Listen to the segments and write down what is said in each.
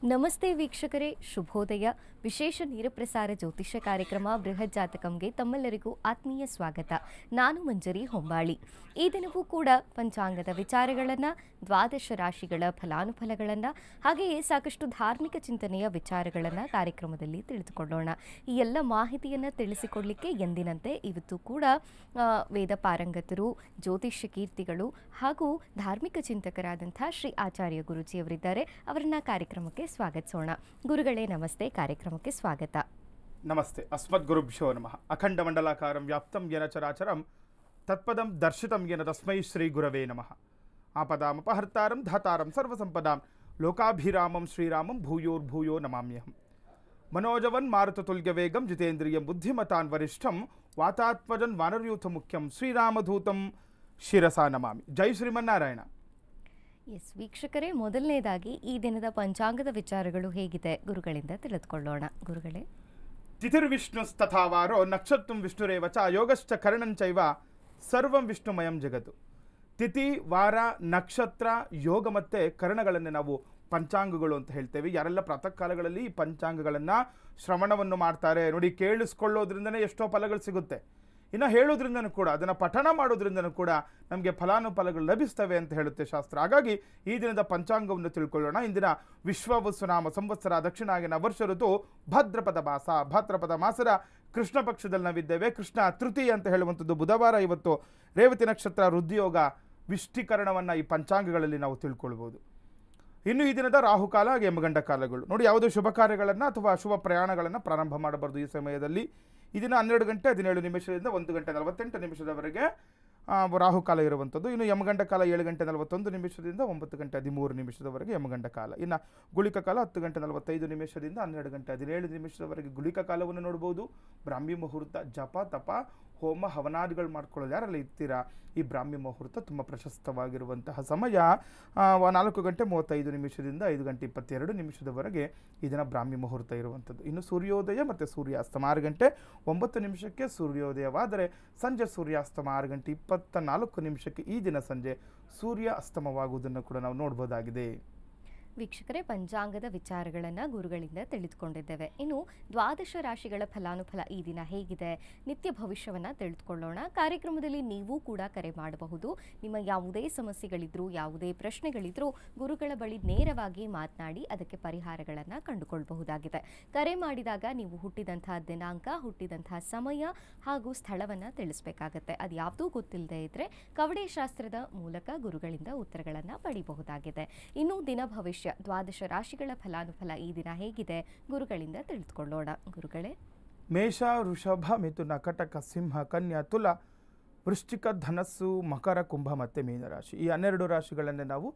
ನಮಸ್ತೆ ವೀಕ್ಷಕರೇ, ಶುಭೋದಯ. ವಿಶೇಷ ನೇರಪ್ರಸಾರ ಜ್ಯೋತಿಷ್ಯ ಕಾರ್ಯಕ್ರಮ ಬೃಹತ್ ಜಾತಕಂಗೆ ತಮ್ಮೆಲ್ಲರಿಗೂ ಆತ್ಮೀಯ ಸ್ವಾಗತ. ನಾನು ಮಂಜರಿ ಹೊಂಬಾಳಿ. ಈ ದಿನವೂ ಕೂಡ ಪಂಚಾಂಗದ ವಿಚಾರಗಳನ್ನು, ದ್ವಾದಶ ರಾಶಿಗಳ ಫಲಾನುಫಲಗಳನ್ನು, ಹಾಗೆಯೇ ಸಾಕಷ್ಟು ಧಾರ್ಮಿಕ ಚಿಂತನೆಯ ವಿಚಾರಗಳನ್ನು ಕಾರ್ಯಕ್ರಮದಲ್ಲಿ ತಿಳಿದುಕೊಳ್ಳೋಣ. ಈ ಎಲ್ಲ ಮಾಹಿತಿಯನ್ನು ತಿಳಿಸಿಕೊಡಲಿಕ್ಕೆ ಎಂದಿನಂತೆ ಇವತ್ತು ಕೂಡ ವೇದ ಪಾರಂಗತರು, ಜ್ಯೋತಿಷ್ಯ ಕೀರ್ತಿಗಳು ಹಾಗೂ ಧಾರ್ಮಿಕ ಚಿಂತಕರಾದಂಥ ಶ್ರೀ ಆಚಾರ್ಯ ಗುರುಜಿಯವರಿದ್ದಾರೆ. ಅವರನ್ನ ಕಾರ್ಯಕ್ರಮಕ್ಕೆ ಸ್ವಾಗತಿಸೋಣ. ಗುರುಗಳೇ ನಮಸ್ತೆ, ಕಾರ್ಯಕ್ರಮಕ್ಕೆ ಸ್ವಾಗತ. ನಮಸ್ತೆ. ಅಸ್ಮದ್ ಗುರುಭ್ಯೋ ನಮಃ. ಅಖಂಡ ಮಂಡಲಾಕಾರಂ ವ್ಯಾಪ್ತಂ ಯೇನ ಚರಾಚರಂ ತತ್ಪದಂ ದರ್ಶಿತಂ ಯೇನ ತಸ್ಮೈ ಶ್ರೀ ಗುರವೇ ನಮಃ. ಆಪದಾಮಪಹರ್ತಾರಂ ಧಾತಾರಂ ಸರ್ವಸಂಪದಾಂ ಲೋಕಾಭಿರಾಮಂ ಶ್ರೀರಾಮಂ ಭೂಯೋರ್ಭೂಯೋ ನಮಾಮ್ಯಹಂ. ಮನೋಜವನ್ ಮಾರುತತುಲ್ಯ ವೇಗಂ ಜಿತೇಂದ್ರಿಯಂ ಬುದ್ಧಿಮತಾನ್ ವರಿಷ್ಠಂ ವಾತಾತ್ಮಜನ್ ವಾನರಯೂಥ ಮುಖ್ಯಂ ಶ್ರೀರಾಮಧೂತಂ ಶಿರಸಾ ನಮಾಮಿ. ಜೈ ಶ್ರೀಮನ್ನಾರಾಯಣ. ಎಸ್ ವೀಕ್ಷಕರೇ, ಮೊದಲನೇದಾಗಿ ಈ ದಿನದ ಪಂಚಾಂಗದ ವಿಚಾರಗಳು ಹೇಗಿದೆ ಗುರುಗಳಿಂದ ತಿಳಿದುಕೊಳ್ಳೋಣ. ಗುರುಗಳೇ, ತಿಥಿರ್ವಿಷ್ಣುಸ್ತಥಾವಾರೋ ನಕ್ಷತ್ರಂ ವಿಷ್ಣುರೇವ ಚ ಯೋಗಶ್ಚ ಕರ್ಣಂಚೈವ ಸರ್ವಂ ವಿಷ್ಣುಮಯಂ ಜಗತ್ತು. ತಿಥಿ, ವಾರ, ನಕ್ಷತ್ರ, ಯೋಗ ಮತ್ತು ಕರ್ಣಗಳನ್ನೇ ನಾವು ಪಂಚಾಂಗಗಳು ಅಂತ ಹೇಳ್ತೇವೆ. ಯಾರೆಲ್ಲ ಪ್ರಾತಃ ಕಾಲಗಳಲ್ಲಿ ಈ ಪಂಚಾಂಗಗಳನ್ನು ಶ್ರವಣವನ್ನು ಮಾಡ್ತಾರೆ ನೋಡಿ, ಕೇಳಿಸ್ಕೊಳ್ಳೋದ್ರಿಂದನೇ ಎಷ್ಟೋ ಫಲಗಳು ಸಿಗುತ್ತೆ. ಇನ್ನು ಹೇಳೋದ್ರಿಂದನೂ ಕೂಡ, ಅದನ್ನು ಪಠಣ ಮಾಡೋದ್ರಿಂದನೂ ಕೂಡ ನಮಗೆ ಫಲಾನುಫಲಗಳು ಲಭಿಸ್ತವೆ ಅಂತ ಹೇಳುತ್ತೆ ಶಾಸ್ತ್ರ. ಹಾಗಾಗಿ ಈ ದಿನದ ಪಂಚಾಂಗವನ್ನು ತಿಳ್ಕೊಳ್ಳೋಣ. ಇಂದಿನ ವಿಶ್ವವಸುನಾಮ ಸಂವತ್ಸರ ದಕ್ಷಿಣಾಯನ ವರ್ಷ ಋತು ಭಾದ್ರಪದ ಮಾಸ. ಭಾದ್ರಪದ ಮಾಸದ ಕೃಷ್ಣ ಪಕ್ಷದಲ್ಲಿ ನಾವಿದ್ದೇವೆ. ಕೃಷ್ಣ ತೃತೀಯ ಅಂತ ಹೇಳುವಂಥದ್ದು ಬುಧವಾರ. ಇವತ್ತು ರೇವತಿ ನಕ್ಷತ್ರ, ಹೃದ್ಯೋಗ, ವಿಷ್ಟೀಕರಣವನ್ನು ಈ ಪಂಚಾಂಗಗಳಲ್ಲಿ ನಾವು ತಿಳ್ಕೊಳ್ಬೋದು. ಇನ್ನು ಈ ದಿನದ ರಾಹುಕಾಲ ಹಾಗೆ ಯಮಗಂಡ ಕಾಲಗಳು ನೋಡಿ, ಯಾವುದೇ ಶುಭ ಕಾರ್ಯಗಳನ್ನು ಅಥವಾ ಶುಭ ಪ್ರಯಾಣಗಳನ್ನು ಪ್ರಾರಂಭ ಮಾಡಬಾರ್ದು ಈ ಸಮಯದಲ್ಲಿ. ಈ ದಿನ 12 ಗಂಟೆ 17 ನಿಮಿಷದಿಂದ 1 ಗಂಟೆ 48 ನಿಮಿಷದವರೆಗೆ ರಾಹುಕಾಲ ಇರುವಂಥದ್ದು. ಇನ್ನು ಯಮಗಂಡ ಕಾಲ 7 ಗಂಟೆ 41 ನಿಮಿಷದಿಂದ 9 ಗಂಟೆ 13 ನಿಮಿಷದವರೆಗೆ ಯಮಗಂಡ ಕಾಲ. ಇನ್ನು ಗುಳಿಕ ಕಾಲ 10 ಗಂಟೆ 45 ನಿಮಿಷದಿಂದ 12 ಗಂಟೆ 17 ನಿಮಿಷದವರೆಗೆ ಗುಳಿಕ ಕಾಲವನ್ನು ನೋಡ್ಬೋದು. ಬ್ರಾಹ್ಮಿ ಮುಹೂರ್ತ, ಜಪ ತಪ ಹೋಮ ಹವನಾದಿಗಳು ಮಾಡ್ಕೊಳ್ಳೋದು ಯಾರೆಲ್ಲ ಇರ್ತೀರಾ, ಈ ಬ್ರಾಹ್ಮಿ ಮುಹೂರ್ತ ತುಂಬ ಪ್ರಶಸ್ತವಾಗಿರುವಂತಹ ಸಮಯ. 4 ಗಂಟೆ 35 ನಿಮಿಷದಿಂದ 5 ಗಂಟೆ 22 ನಿಮಿಷದವರೆಗೆ ಇದನ್ನು ಬ್ರಾಹ್ಮಿ ಮುಹೂರ್ತ ಇರುವಂಥದ್ದು. ಇನ್ನು ಸೂರ್ಯೋದಯ ಮತ್ತು ಸೂರ್ಯಾಸ್ತಮ 6 ಗಂಟೆ 9 ನಿಮಿಷಕ್ಕೆ ಸೂರ್ಯೋದಯವಾದರೆ ಸಂಜೆ ಸೂರ್ಯಾಸ್ತಮ 6 ಗಂಟೆ 24 ನಿಮಿಷಕ್ಕೆ ಈ ದಿನ ಸಂಜೆ ಸೂರ್ಯ ಅಸ್ತಮವಾಗುವುದನ್ನು ಕೂಡ ನಾವು ನೋಡ್ಬೋದಾಗಿದೆ. ವೀಕ್ಷಕರೇ, ಪಂಚಾಂಗದ ವಿಚಾರಗಳನ್ನು ಗುರುಗಳಿಂದ ತಿಳಿದುಕೊಂಡಿದ್ದೇವೆ. ಇನ್ನು ದ್ವಾದಶ ರಾಶಿಗಳ ಫಲಾನುಫಲ ಈ ದಿನ ಹೇಗಿದೆ, ನಿತ್ಯ ಭವಿಷ್ಯವನ್ನು ತಿಳಿದುಕೊಳ್ಳೋಣ. ಕಾರ್ಯಕ್ರಮದಲ್ಲಿ ನೀವು ಕೂಡ ಕರೆ ಮಾಡಬಹುದು. ನಿಮ್ಮ ಯಾವುದೇ ಸಮಸ್ಯೆಗಳಿದ್ರೂ, ಯಾವುದೇ ಪ್ರಶ್ನೆಗಳಿದ್ರೂ ಗುರುಗಳ ಬಳಿ ನೇರವಾಗಿ ಮಾತನಾಡಿ ಅದಕ್ಕೆ ಪರಿಹಾರಗಳನ್ನು ಕಂಡುಕೊಳ್ಳಬಹುದಾಗಿದೆ. ಕರೆ ಮಾಡಿದಾಗ ನೀವು ಹುಟ್ಟಿದಂತಹ ದಿನಾಂಕ, ಹುಟ್ಟಿದಂತಹ ಸಮಯ ಹಾಗೂ ಸ್ಥಳವನ್ನು ತಿಳಿಸಬೇಕಾಗತ್ತೆ. ಅದು ಯಾವುದೂ ಗೊತ್ತಿಲ್ಲದೆ ಇದ್ದರೆ ಕವಡೆ ಶಾಸ್ತ್ರದ ಮೂಲಕ ಗುರುಗಳಿಂದ ಉತ್ತರಗಳನ್ನು ಪಡೆಯಬಹುದಾಗಿದೆ. ಇನ್ನು ದಿನ ಭವಿಷ್ಯ, ದ್ವಾದಶ ರಾಶಿಗಳ ಫಲಾನುಫಲ ಈ ದಿನ ಹೇಗಿದೆ ಗುರುಗಳಿಂದ ತಿಳಿದುಕೊಳ್ಳೋಣ. ಗುರುಗಳೇ, ಮೇಷ, ವೃಷಭ, ಮಿಥುನ, ಕಟಕ, ಸಿಂಹ, ಕನ್ಯಾ, ತುಲ, ವೃಶ್ಚಿಕ, ಧನಸ್ಸು, ಮಕರ, ಕುಂಭ ಮತ್ತು ಮೀನರಾಶಿ. ಈ 12 ರಾಶಿಗಳನ್ನೇ ನಾವು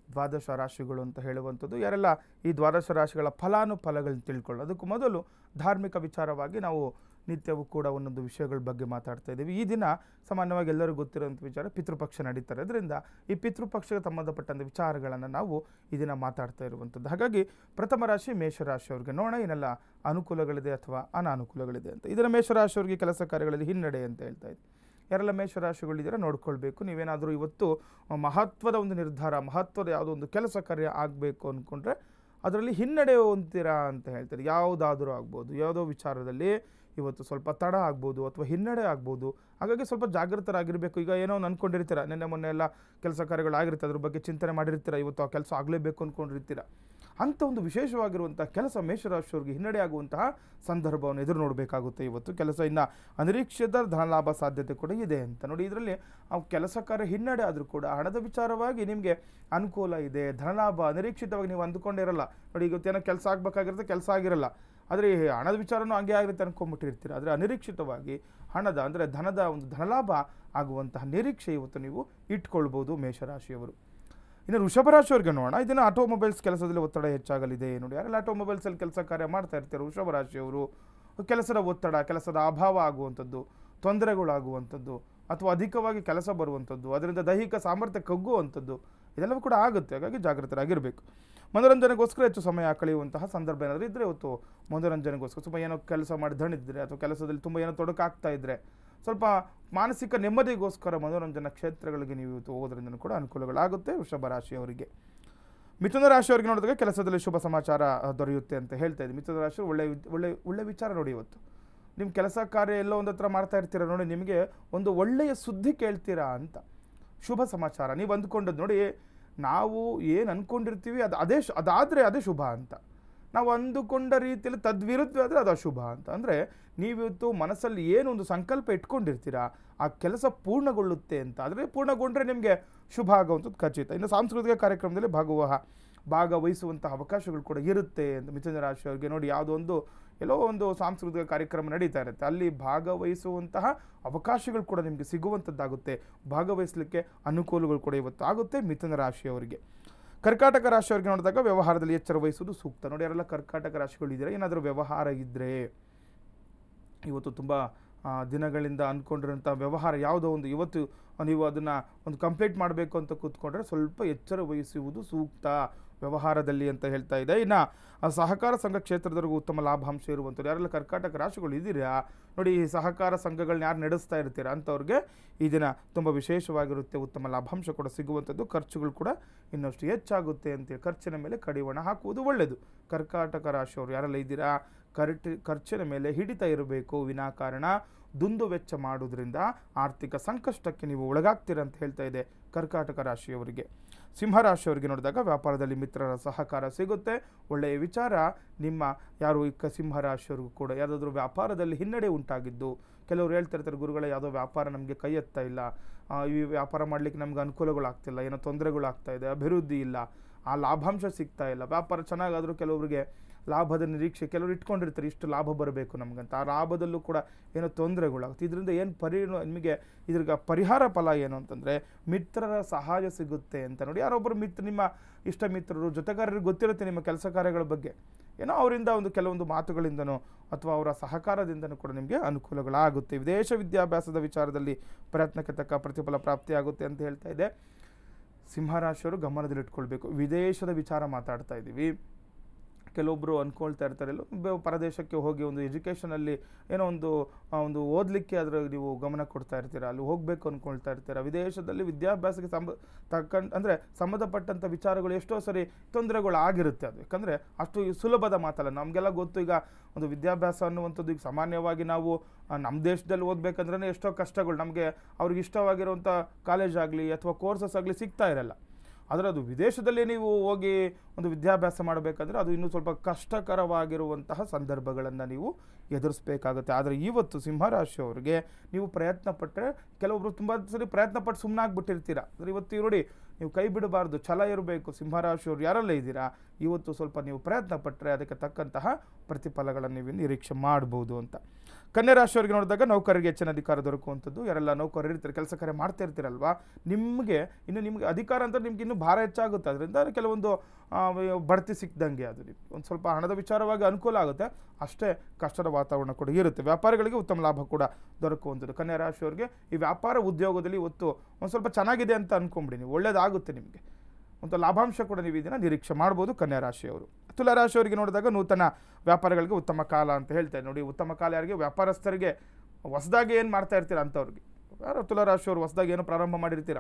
ದ್ವಾದಶ ರಾಶಿಗಳು ಅಂತ ಹೇಳುವಂಥದ್ದು. ಯಾರೆಲ್ಲ ಈ ದ್ವಾದಶ ರಾಶಿಗಳ ಫಲಾನುಫಲಗಳನ್ನ ತಿಳ್ಕೊಳ್ಳೋದು, ಅದಕ್ಕೂ ಮೊದಲು ಧಾರ್ಮಿಕ ವಿಚಾರವಾಗಿ ನಾವು ನಿತ್ಯವೂ ಕೂಡ ಒಂದೊಂದು ವಿಷಯಗಳ ಬಗ್ಗೆ ಮಾತಾಡ್ತಾ ಇದ್ದೀವಿ. ಈ ದಿನ ಸಾಮಾನ್ಯವಾಗಿ ಎಲ್ಲರಿಗೂ ಗೊತ್ತಿರೋಂಥ ವಿಚಾರ ಪಿತೃಪಕ್ಷ ನಡೀತಾರೆ. ಅದರಿಂದ ಈ ಪಿತೃಪಕ್ಷಕ್ಕೆ ಸಂಬಂಧಪಟ್ಟಂಥ ವಿಚಾರಗಳನ್ನು ನಾವು ಈ ದಿನ ಮಾತಾಡ್ತಾ ಇರುವಂಥದ್ದು. ಹಾಗಾಗಿ ಪ್ರಥಮ ರಾಶಿ ಮೇಷರಾಶಿಯವ್ರಿಗೆ ನೋಡೋಣ ಏನೆಲ್ಲ ಅನುಕೂಲಗಳಿದೆ ಅಥವಾ ಅನಾನುಕೂಲಗಳಿದೆ ಅಂತ. ಇದರ ಮೇಷರಾಶಿಯವ್ರಿಗೆ ಕೆಲಸ ಕಾರ್ಯಗಳಲ್ಲಿ ಹಿನ್ನಡೆ ಅಂತ ಹೇಳ್ತಾ ಇದ್ದೆ. ಯಾರೆಲ್ಲ ಮೇಷರಾಶಿಗಳಿದ್ದೀರ ನೋಡ್ಕೊಳ್ಬೇಕು. ನೀವೇನಾದರೂ ಇವತ್ತು ಮಹತ್ವದ ಒಂದು ನಿರ್ಧಾರ, ಮಹತ್ವದ ಯಾವುದೋ ಒಂದು ಕೆಲಸ ಕಾರ್ಯ ಆಗಬೇಕು ಅಂದ್ಕೊಂಡ್ರೆ ಅದರಲ್ಲಿ ಹಿನ್ನಡೆ ಹೊಂದ್ತೀರಾ ಅಂತ ಹೇಳ್ತಾರೆ. ಯಾವುದಾದ್ರೂ ಆಗ್ಬೋದು, ಯಾವುದೋ ವಿಚಾರದಲ್ಲಿ ಇವತ್ತು ಸ್ವಲ್ಪ ತಡ ಆಗ್ಬೋದು ಅಥವಾ ಹಿನ್ನಡೆ ಆಗ್ಬೋದು. ಹಾಗಾಗಿ ಸ್ವಲ್ಪ ಜಾಗೃತರಾಗಿರಬೇಕು. ಈಗ ಏನೋ ಅಂದ್ಕೊಂಡಿರ್ತೀರ, ನಿನ್ನೆ ಮೊನ್ನೆ ಎಲ್ಲ ಕೆಲಸ ಕಾರ್ಯಗಳಾಗಿರುತ್ತೆ, ಅದ್ರ ಬಗ್ಗೆ ಚಿಂತನೆ ಮಾಡಿರ್ತೀರ, ಇವತ್ತು ಆ ಕೆಲಸ ಆಗಲೇಬೇಕು ಅಂದ್ಕೊಂಡಿರ್ತೀರ. ಅಂಥ ಒಂದು ವಿಶೇಷವಾಗಿರುವಂಥ ಕೆಲಸ ಮೇಷರಾಶಿಯವ್ರಿಗೆ ಹಿನ್ನಡೆ ಆಗುವಂತಹ ಸಂದರ್ಭವನ್ನು ಎದುರು ನೋಡಬೇಕಾಗುತ್ತೆ. ಇವತ್ತು ಕೆಲಸ ಇನ್ನು ಅನಿರೀಕ್ಷಿತ ಧನಲಾಭ ಸಾಧ್ಯತೆ ಕೂಡ ಇದೆ ಅಂತ ನೋಡಿ. ಇದರಲ್ಲಿ ಆ ಕೆಲಸ ಕಾರ್ಯ ಹಿನ್ನಡೆ ಆದರೂ ಕೂಡ ಹಣದ ವಿಚಾರವಾಗಿ ನಿಮಗೆ ಅನುಕೂಲ ಇದೆ, ಧನಲಾಭ ಅನಿರೀಕ್ಷಿತವಾಗಿ ನೀವು ಅಂದುಕೊಂಡಿರಲ್ಲ ನೋಡಿ. ಇವತ್ತೇನೋ ಕೆಲಸ ಆಗಬೇಕಾಗಿರುತ್ತೆ, ಕೆಲಸ ಆಗಿರಲ್ಲ. ಆದರೆ ಈ ಹಣದ ವಿಚಾರನೂ ಹಂಗೆ ಆಗಿರುತ್ತೆ ಅಂದ್ಕೊಂಡ್ಬಿಟ್ಟಿರ್ತೀರ. ಆದರೆ ಅನಿರೀಕ್ಷಿತವಾಗಿ ಹಣದ ಅಂದರೆ ಧನದ ಒಂದು ಧನಲಾಭ ಆಗುವಂತಹ ನಿರೀಕ್ಷೆ ಇವತ್ತು ನೀವು ಇಟ್ಕೊಳ್ಬೋದು ಮೇಷರಾಶಿಯವರು. ಇನ್ನು ವೃಷಭ ರಾಶಿಯವ್ರಿಗೆ ನೋಡೋಣ. ಇದನ್ನು ಆಟೋಮೊಬೈಲ್ಸ್ ಕೆಲಸದಲ್ಲಿ ಒತ್ತಡ ಹೆಚ್ಚಾಗಲಿದೆ ನೋಡಿ. ಯಾರೆಲ್ಲ ಆಟೋಮೊಬೈಲ್ಸಲ್ಲಿ ಕೆಲಸ ಕಾರ್ಯ ಮಾಡ್ತಾ ಇರ್ತಾರೆ ವೃಷಭ ರಾಶಿಯವರು, ಕೆಲಸದ ಒತ್ತಡ, ಕೆಲಸದ ಅಭಾವ ಆಗುವಂಥದ್ದು, ತೊಂದರೆಗಳಾಗುವಂಥದ್ದು ಅಥವಾ ಅಧಿಕವಾಗಿ ಕೆಲಸ ಬರುವಂಥದ್ದು, ಅದರಿಂದ ದೈಹಿಕ ಸಾಮರ್ಥ್ಯ ಕಗ್ಗುವಂಥದ್ದು ಇದೆಲ್ಲವೂ ಕೂಡ ಆಗುತ್ತೆ. ಹಾಗಾಗಿ ಜಾಗೃತರಾಗಿರಬೇಕು. ಮನೋರಂಜನೆಗೋಸ್ಕರ ಹೆಚ್ಚು ಸಮಯ ಕಳೆಯುವಂತಹ ಸಂದರ್ಭ ಏನಾದರೂ ಇದ್ದರೆ ಇವತ್ತು ಮನೋರಂಜನೆಗೋಸ್ಕರ ತುಂಬ ಏನೋ ಕೆಲಸ ಮಾಡಿ ದಣಿದ್ರೆ ಅಥವಾ ಕೆಲಸದಲ್ಲಿ ತುಂಬ ಏನೋ ತೊಡಕಾಗ್ತಾ ಇದ್ದರೆ ಸ್ವಲ್ಪ ಮಾನಸಿಕ ನೆಮ್ಮದಿಗೋಸ್ಕರ ಮನೋರಂಜನಾ ಕ್ಷೇತ್ರಗಳಿಗೆ ನೀವು ಇವತ್ತು ಹೋಗೋದ್ರಿಂದ ಕೂಡ ಅನುಕೂಲಗಳಾಗುತ್ತೆ ವೃಷಭ ರಾಶಿಯವರಿಗೆ. ಮಿಥುನ ರಾಶಿಯವರಿಗೆ ನೋಡಿದಾಗ ಕೆಲಸದಲ್ಲಿ ಶುಭ ಸಮಾಚಾರ ದೊರೆಯುತ್ತೆ ಅಂತ ಹೇಳ್ತಾ ಇದ್ದೆ. ಮಿಥುನ ರಾಶಿ ಒಳ್ಳೆ ಒಳ್ಳೆ ಒಳ್ಳೆ ವಿಚಾರ ನೋಡಿ. ಇವತ್ತು ನಿಮ್ಮ ಕೆಲಸ ಕಾರ್ಯ ಎಲ್ಲೋ ಒಂದು ಹತ್ರ ಮಾಡ್ತಾ ಇರ್ತೀರ ನೋಡಿ, ನಿಮಗೆ ಒಂದು ಒಳ್ಳೆಯ ಸುದ್ದಿ ಕೇಳ್ತೀರಾ ಅಂತ. ಶುಭ ಸಮಾಚಾರ ನೀವು ಅಂದ್ಕೊಂಡದ್ದು ನೋಡಿ, ನಾವು ಏನು ಅಂದ್ಕೊಂಡಿರ್ತೀವಿ ಅದಾದರೆ ಅದೇ ಶುಭ ಅಂತ. ನಾವು ಅಂದುಕೊಂಡ ರೀತಿಯಲ್ಲಿ ತದ್ವಿರುದ್ಧವಾದರೆ ಅದು ಅಶುಭ ಅಂತ. ಅಂದರೆ ನೀವಿವತ್ತು ಮನಸ್ಸಲ್ಲಿ ಏನು ಒಂದು ಸಂಕಲ್ಪ ಇಟ್ಕೊಂಡಿರ್ತೀರಾ ಆ ಕೆಲಸ ಪೂರ್ಣಗೊಳ್ಳುತ್ತೆ ಅಂತ. ಆದರೆ ಪೂರ್ಣಗೊಂಡ್ರೆ ನಿಮಗೆ ಶುಭ ಆಗುವಂಥದ್ದು ಖಚಿತ. ಇನ್ನು ಸಾಂಸ್ಕೃತಿಕ ಕಾರ್ಯಕ್ರಮದಲ್ಲಿ ಭಾಗವಹಿಸುವಂಥ ಅವಕಾಶಗಳು ಕೂಡ ಇರುತ್ತೆ ಅಂತ ಮಿಥುನ ರಾಶಿಯವರಿಗೆ ನೋಡಿ. ಯಾವುದೋ ಎಲ್ಲೋ ಒಂದು ಸಾಂಸ್ಕೃತಿಕ ಕಾರ್ಯಕ್ರಮ ನಡೀತಾ ಇರುತ್ತೆ, ಅಲ್ಲಿ ಭಾಗವಹಿಸುವಂತಹ ಅವಕಾಶಗಳು ಕೂಡ ನಿಮಗೆ ಸಿಗುವಂಥದ್ದಾಗುತ್ತೆ. ಭಾಗವಹಿಸಲಿಕ್ಕೆ ಅನುಕೂಲಗಳು ಕೂಡ ಇವತ್ತು ಆಗುತ್ತೆ ಮಿಥುನ ರಾಶಿಯವರಿಗೆ. ಕರ್ಕಾಟಕ ರಾಶಿಯವರಿಗೆ ನೋಡಿದಾಗ ವ್ಯವಹಾರದಲ್ಲಿ ಎಚ್ಚರ ವಹಿಸುವುದು ಸೂಕ್ತ. ನೋಡಿ, ಯಾರೆಲ್ಲ ಕರ್ಕಾಟಕ ರಾಶಿಗಳಿದ್ದೀರಾ, ಏನಾದರೂ ವ್ಯವಹಾರ ಇದ್ದರೆ ಇವತ್ತು ತುಂಬ ದಿನಗಳಿಂದ ಅಂದ್ಕೊಂಡಿರೋಂಥ ವ್ಯವಹಾರ ಯಾವುದೋ ಒಂದು ಇವತ್ತು ನೀವು ಅದನ್ನು ಒಂದು ಕಂಪ್ಲೀಟ್ ಮಾಡಬೇಕು ಅಂತ ಕೂತ್ಕೊಂಡ್ರೆ ಸ್ವಲ್ಪ ಎಚ್ಚರ ವಹಿಸುವುದು ಸೂಕ್ತ ವ್ಯವಹಾರದಲ್ಲಿ ಅಂತ ಹೇಳ್ತಾ ಇದೆ. ಇನ್ನು ಸಹಕಾರ ಸಂಘ ಕ್ಷೇತ್ರದವರೆಗೂ ಉತ್ತಮ ಲಾಭಾಂಶ ಇರುವಂಥದ್ದು. ಯಾರೆಲ್ಲ ಕರ್ಕಾಟಕ ರಾಶಿಗಳು ಇದ್ದೀರಾ ನೋಡಿ, ಈ ಸಹಕಾರ ಸಂಘಗಳನ್ನ ಯಾರು ನಡೆಸ್ತಾ ಇರ್ತೀರಾ ಅಂಥವ್ರಿಗೆ ಈ ದಿನ ತುಂಬ ವಿಶೇಷವಾಗಿರುತ್ತೆ. ಉತ್ತಮ ಲಾಭಾಂಶ ಕೂಡ ಸಿಗುವಂಥದ್ದು. ಖರ್ಚುಗಳು ಕೂಡ ಇನ್ನಷ್ಟು ಹೆಚ್ಚಾಗುತ್ತೆ ಅಂತೇಳಿ ಖರ್ಚಿನ ಮೇಲೆ ಕಡಿವಾಣ ಹಾಕುವುದು ಒಳ್ಳೆಯದು. ಕರ್ಕಾಟಕ ರಾಶಿಯವರು ಯಾರೆಲ್ಲ ಇದ್ದೀರಾ, ಖರ್ಚಿನ ಮೇಲೆ ಹಿಡಿತ ಇರಬೇಕು. ವಿನಾಕಾರಣ ದುಂದು ವೆಚ್ಚ ಮಾಡೋದ್ರಿಂದ ಆರ್ಥಿಕ ಸಂಕಷ್ಟಕ್ಕೆ ನೀವು ಒಳಗಾಗ್ತೀರ ಅಂತ ಹೇಳ್ತಾ ಇದೆ ಕರ್ಕಾಟಕ ರಾಶಿಯವರಿಗೆ. ಸಿಂಹರಾಶಿಯವರಿಗೆ ನೋಡಿದಾಗ ವ್ಯಾಪಾರದಲ್ಲಿ ಮಿತ್ರರ ಸಹಕಾರ ಸಿಗುತ್ತೆ, ಒಳ್ಳೆಯ ವಿಚಾರ. ನಿಮ್ಮ ಯಾರು ಸಿಂಹರಾಶಿಯವ್ರಿಗೂ ಕೂಡ ಯಾವುದಾದ್ರೂ ವ್ಯಾಪಾರದಲ್ಲಿ ಹಿನ್ನಡೆ ಉಂಟಾಗಿದ್ದು, ಕೆಲವರು ಹೇಳ್ತಿರ್ತಾರೆ ಗುರುಗಳೇ ಯಾವುದೋ ವ್ಯಾಪಾರ ನಮಗೆ ಕೈ ಎತ್ತಾ ಇಲ್ಲ, ಈ ವ್ಯಾಪಾರ ಮಾಡಲಿಕ್ಕೆ ನಮ್ಗೆ ಅನುಕೂಲಗಳಾಗ್ತಿಲ್ಲ, ಏನೋ ತೊಂದರೆಗಳಾಗ್ತಾ ಇದೆ, ಅಭಿವೃದ್ಧಿ ಇಲ್ಲ, ಆ ಲಾಭಾಂಶ ಸಿಗ್ತಾ ಇಲ್ಲ. ವ್ಯಾಪಾರ ಚೆನ್ನಾಗಾದರೂ ಕೆಲವರಿಗೆ ಲಾಭದ ನಿರೀಕ್ಷೆ, ಕೆಲವರು ಇಟ್ಕೊಂಡಿರ್ತಾರೆ ಇಷ್ಟು ಲಾಭ ಬರಬೇಕು ನಮಗಂತ, ಆ ಲಾಭದಲ್ಲೂ ಕೂಡ ಏನೋ ತೊಂದರೆಗಳಾಗುತ್ತೆ. ಇದರಿಂದ ಏನು ನಿಮಗೆ ಇದ್ರಿಗೆ ಪರಿಹಾರ ಫಲ ಏನು ಅಂತಂದರೆ ಮಿತ್ರರ ಸಹಾಯ ಸಿಗುತ್ತೆ ಅಂತ ನೋಡಿ. ಯಾರೊಬ್ಬರು ನಿಮ್ಮ ಇಷ್ಟ ಮಿತ್ರರು ಜೊತೆಗಾರರಿಗೆ ಗೊತ್ತಿರುತ್ತೆ ನಿಮ್ಮ ಕೆಲಸ ಕಾರ್ಯಗಳ ಬಗ್ಗೆ, ಏನೋ ಅವರಿಂದ ಕೆಲವೊಂದು ಮಾತುಗಳಿಂದನೋ ಅಥವಾ ಅವರ ಸಹಕಾರದಿಂದನೂ ಕೂಡ ನಿಮಗೆ ಅನುಕೂಲಗಳಾಗುತ್ತೆ. ವಿದೇಶ ವಿದ್ಯಾಭ್ಯಾಸದ ವಿಚಾರದಲ್ಲಿ ಪ್ರಯತ್ನಕ್ಕೆ ತಕ್ಕ ಪ್ರತಿಫಲ ಪ್ರಾಪ್ತಿಯಾಗುತ್ತೆ ಅಂತ ಹೇಳ್ತಾ ಇದೆ. ಸಿಂಹರಾಶಿಯವರು ಗಮನದಲ್ಲಿಟ್ಕೊಳ್ಬೇಕು. ವಿದೇಶದ ವಿಚಾರ ಮಾತಾಡ್ತಾ ಇದ್ದೀವಿ. ಕೆಲವೊಬ್ಬರು ಅಂದ್ಕೊಳ್ತಾ ಇರ್ತಾರೆ ಎಲ್ಲೋ ಪರದೇಶಕ್ಕೆ ಹೋಗಿ ಒಂದು ಎಜುಕೇಷನಲ್ಲಿ ಏನೋ ಒಂದು ಓದಲಿಕ್ಕೆ ಅದರ ನೀವು ಗಮನ ಕೊಡ್ತಾ ಇರ್ತೀರ, ಅಲ್ಲಿ ಹೋಗಬೇಕು ಅಂದ್ಕೊಳ್ತಾ ಇರ್ತೀರ. ವಿದೇಶದಲ್ಲಿ ವಿದ್ಯಾಭ್ಯಾಸಕ್ಕೆ ಅಂದರೆ ಸಂಬಂಧಪಟ್ಟಂಥ ವಿಚಾರಗಳು ಎಷ್ಟೋ ಸರಿ ತೊಂದರೆಗಳು ಆಗಿರುತ್ತೆ. ಅದು ಯಾಕಂದರೆ ಅಷ್ಟು ಸುಲಭದ ಮಾತಲ್ಲ. ನಮಗೆಲ್ಲ ಗೊತ್ತು, ಈಗ ಒಂದು ವಿದ್ಯಾಭ್ಯಾಸ ಅನ್ನುವಂಥದ್ದು ಈಗ ಸಾಮಾನ್ಯವಾಗಿ ನಾವು ನಮ್ಮ ದೇಶದಲ್ಲಿ ಓದಬೇಕಂದ್ರೆ ಎಷ್ಟೋ ಕಷ್ಟಗಳು, ನಮಗೆ ಅವ್ರಿಗೆ ಇಷ್ಟವಾಗಿರುವಂಥ ಕಾಲೇಜ್ ಆಗಲಿ ಅಥವಾ ಕೋರ್ಸಸ್ ಆಗಲಿ ಸಿಗ್ತಾ ಇರಲ್ಲ. ಆದರೆ ಅದು ವಿದೇಶದಲ್ಲಿ ನೀವು ಹೋಗಿ ಒಂದು ವಿದ್ಯಾಭ್ಯಾಸ ಮಾಡಬೇಕಂದ್ರೆ ಅದು ಇನ್ನೂ ಸ್ವಲ್ಪ ಕಷ್ಟಕರವಾಗಿರುವಂತಹ ಸಂದರ್ಭಗಳನ್ನು ನೀವು ಎದುರಿಸಬೇಕಾಗುತ್ತೆ. ಆದರೆ ಇವತ್ತು ಸಿಂಹರಾಶಿಯವರಿಗೆ ನೀವು ಪ್ರಯತ್ನ ಪಟ್ಟರೆ, ಕೆಲವೊಬ್ಬರು ತುಂಬ ಸರಿ ಪ್ರಯತ್ನ ಪಟ್ಟು ಸುಮ್ಮನಾಗ್ಬಿಟ್ಟಿರ್ತೀರ. ಅಂದರೆ ಇವತ್ತು ನೋಡಿ, ನೀವು ಕೈ ಬಿಡಬಾರ್ದು, ಛಲ ಇರಬೇಕು. ಸಿಂಹರಾಶಿಯವರು ಯಾರೆಲ್ಲ ಇದ್ದೀರಾ, ಇವತ್ತು ಸ್ವಲ್ಪ ನೀವು ಪ್ರಯತ್ನ ಪಟ್ಟರೆ ಅದಕ್ಕೆ ತಕ್ಕಂತಹ ಪ್ರತಿಫಲಗಳನ್ನು ನೀವು ನಿರೀಕ್ಷೆ ಮಾಡ್ಬೋದು ಅಂತ. ಕನ್ಯಾ ರಾಶಿಯವರಿಗೆ ನೋಡಿದಾಗ ನೌಕರರಿಗೆ ಹೆಚ್ಚಿನ ಅಧಿಕಾರ ದೊರಕುವಂಥದ್ದು. ಯಾರೆಲ್ಲ ನೌಕರರು ಇರ್ತಾರೆ, ಕೆಲಸ ಕಾರ್ಯ ಮಾಡ್ತಾ ಇರ್ತೀರಲ್ವಾ, ನಿಮಗೆ ಅಧಿಕಾರ ಅಂತ ನಿಮ್ಗೆ ಇನ್ನೂ ಭಾರ ಹೆಚ್ಚಾಗುತ್ತೆ. ಅದರಿಂದ ಕೆಲವೊಂದು ಬಡ್ತಿ ಸಿಕ್ದಂಗೆ ಅದು ನಿಮಗೆ ಒಂದು ಸ್ವಲ್ಪ ಹಣದ ವಿಚಾರವಾಗಿ ಅನುಕೂಲ ಆಗುತ್ತೆ, ಅಷ್ಟೇ ಕಷ್ಟದ ವಾತಾವರಣ ಕೂಡ ಇರುತ್ತೆ. ವ್ಯಾಪಾರಿಗಳಿಗೆ ಉತ್ತಮ ಲಾಭ ಕೂಡ ದೊರಕುವಂಥದ್ದು. ಕನ್ಯಾ ರಾಶಿಯವರಿಗೆ ಈ ವ್ಯಾಪಾರ ಉದ್ಯೋಗದಲ್ಲಿ ಇವತ್ತು ಒಂದು ಸ್ವಲ್ಪ ಚೆನ್ನಾಗಿದೆ ಅಂತ ಅಂದ್ಕೊಂಬಿಡಿ, ನೀವು ಒಳ್ಳೆಯದಾಗುತ್ತೆ, ನಿಮಗೆ ಒಂದು ಲಾಭಾಂಶ ಕೂಡ ನೀವು ಇದನ್ನು ನಿರೀಕ್ಷೆ ಮಾಡ್ಬೋದು ಕನ್ಯಾ ರಾಶಿಯವರು. ತುಲಾ ರಾಶಿಯವರಿಗೆ ನೋಡಿದಾಗ ನೂತನ ವ್ಯಾಪಾರಗಳಿಗೆ ಉತ್ತಮ ಕಾಲ ಅಂತ ಹೇಳ್ತಾರೆ ನೋಡಿ. ಉತ್ತಮ ಕಾಲ ಯಾರಿಗೆ, ವ್ಯಾಪಾರಸ್ಥರಿಗೆ, ಹೊಸದಾಗಿ ಏನು ಮಾಡ್ತಾ ಇರ್ತೀರ ಅಂಥವ್ರಿಗೆ. ಯಾರು ತುಲಾ ರಾಶಿಯವರು ಹೊಸದಾಗಿ ಏನೋ ಪ್ರಾರಂಭ ಮಾಡಿರ್ತೀರ,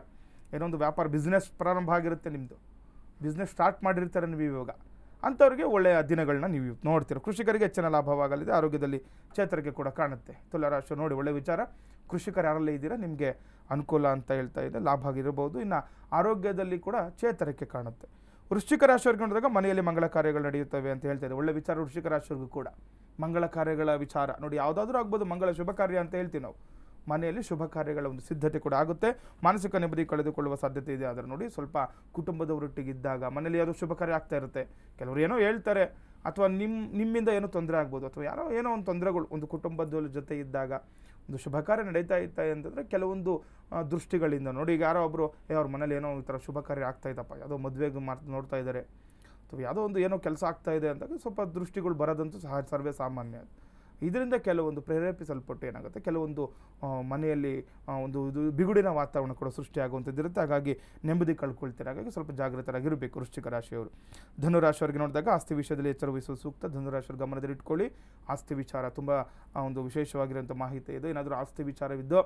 ಏನೋ ಒಂದು ವ್ಯಾಪಾರ ಬಿಸ್ನೆಸ್ ಪ್ರಾರಂಭ ಆಗಿರುತ್ತೆ, ನಿಮ್ಮದು ಬಿಸ್ನೆಸ್ ಸ್ಟಾರ್ಟ್ ಮಾಡಿರ್ತಾರೆ ನೀವು ಇವಾಗ, ಅಂಥವ್ರಿಗೆ ಒಳ್ಳೆಯ ದಿನಗಳನ್ನ ನೀವು ನೋಡ್ತೀರ. ಕೃಷಿಕರಿಗೆ ಹೆಚ್ಚಿನ ಲಾಭವಾಗಲಿದೆ, ಆರೋಗ್ಯದಲ್ಲಿ ಚೇತರಿಕೆ ಕೂಡ ಕಾಣುತ್ತೆ. ತುಲಾ ರಾಶಿ ನೋಡಿ, ಒಳ್ಳೆಯ ವಿಚಾರ. ಕೃಷಿಕರು ಯಾರಲ್ಲೇ ಇದ್ದೀರಾ ನಿಮಗೆ ಅನುಕೂಲ ಅಂತ ಹೇಳ್ತಾ ಇದೆ, ಲಾಭ ಆಗಿರಬಹುದು. ಇನ್ನು ಆರೋಗ್ಯದಲ್ಲಿ ಕೂಡ ಚೇತರಿಕೆ ಕಾಣುತ್ತೆ. ವೃಶ್ಚಿಕ ರಾಶಿಯವರಿಗೆ ನೋಡಿದಾಗ ಮನೆಯಲ್ಲಿ ಮಂಗಳ ಕಾರ್ಯಗಳು ನಡೆಯುತ್ತವೆ ಅಂತ ಹೇಳ್ತಾ ಇದೆ, ಒಳ್ಳೆ ವಿಚಾರ. ವೃಶ್ಚಿಕ ರಾಶಿಯವರಿಗೂ ಕೂಡ ಮಂಗಳ ಕಾರ್ಯಗಳ ವಿಚಾರ ನೋಡಿ, ಯಾವುದಾದ್ರೂ ಆಗ್ಬೋದು, ಮಂಗಳ ಶುಭ ಕಾರ್ಯ ಅಂತ ಹೇಳ್ತೀವಿ ನಾವು. ಮನೆಯಲ್ಲಿ ಶುಭ ಕಾರ್ಯಗಳ ಒಂದು ಸಿದ್ಧತೆ ಕೂಡ ಆಗುತ್ತೆ. ಮಾನಸಿಕ ನೆಮ್ಮದಿ ಕಳೆದುಕೊಳ್ಳುವ ಸಾಧ್ಯತೆ ಇದೆ. ಆದರೆ ನೋಡಿ, ಸ್ವಲ್ಪ ಕುಟುಂಬದವರೊಟ್ಟಿಗಿದ್ದಾಗ ಮನೇಲಿ ಯಾವುದೋ ಶುಭ ಕಾರ್ಯ ಆಗ್ತಾ ಇರುತ್ತೆ, ಕೆಲವರು ಏನೋ ಹೇಳ್ತಾರೆ ಅಥವಾ ನಿಮ್ಮಿಂದ ಏನೋ ತೊಂದರೆ ಆಗ್ಬೋದು, ಅಥವಾ ಏನೋ ಒಂದು ತೊಂದರೆಗಳು ಒಂದು ಕುಟುಂಬದ ಜೊತೆ ಇದ್ದಾಗ ಒಂದು ಶುಭ ಕಾರ್ಯ ನಡೀತಾ ಇತ್ತು ಅಂತಂದರೆ ಕೆಲವೊಂದು ದೃಷ್ಟಿಗಳಿಂದ ನೋಡಿ, ಈಗ ಯಾರೋ ಒಬ್ಬರು ಅವ್ರ ಮನೇಲಿ ಏನೋ ಈ ಥರ ಶುಭ ಕಾರ್ಯ ಆಗ್ತಾ ಇದ್ದಪ್ಪ, ಯಾವುದೋ ಮದುವೆಗೆ ನೋಡ್ತಾ ಇದ್ದಾರೆ ಅಥವಾ ಯಾವುದೋ ಒಂದು ಏನೋ ಕೆಲಸ ಆಗ್ತಾ ಇದೆ ಅಂದಾಗ ಸ್ವಲ್ಪ ದೃಷ್ಟಿಗಳು ಬರೋದಂತೂ ಸರ್ವೇ ಸಾಮಾನ್ಯ. ಇದರಿಂದ ಕೆಲವೊಂದು ಪ್ರೇರೇಪಿಸಲ್ಪಟ್ಟು ಏನಾಗುತ್ತೆ, ಕೆಲವೊಂದು ಮನೆಯಲ್ಲಿ ಒಂದು ಬಿಗುಡಿನ ವಾತಾವರಣ ಕೂಡ ಸೃಷ್ಟಿಯಾಗುವಂಥದ್ದು ಇರುತ್ತೆ. ಹಾಗಾಗಿ ನೆಮ್ಮದಿ ಕಳ್ಕೊಳ್ತಾರೆ. ಹಾಗಾಗಿ ಸ್ವಲ್ಪ ಜಾಗೃತರಾಗಿರಬೇಕು ವೃಶ್ಚಿಕ ರಾಶಿಯವರು. ಧನುರಾಶಿಯವರಿಗೆ ನೋಡಿದಾಗ ಆಸ್ತಿ ವಿಷಯದಲ್ಲಿ ಎಚ್ಚರ ವಹಿಸುವ ಸೂಕ್ತ. ಧನುರಾಶಿಯವರು ಗಮನದಲ್ಲಿ ಇಟ್ಕೊಳ್ಳಿ. ಆಸ್ತಿ ವಿಚಾರ ತುಂಬ ಒಂದು ವಿಶೇಷವಾಗಿರುವಂಥ ಮಾಹಿತಿ ಇದೆ. ಏನಾದರೂ ಆಸ್ತಿ ವಿಚಾರವಿದ್ದೋ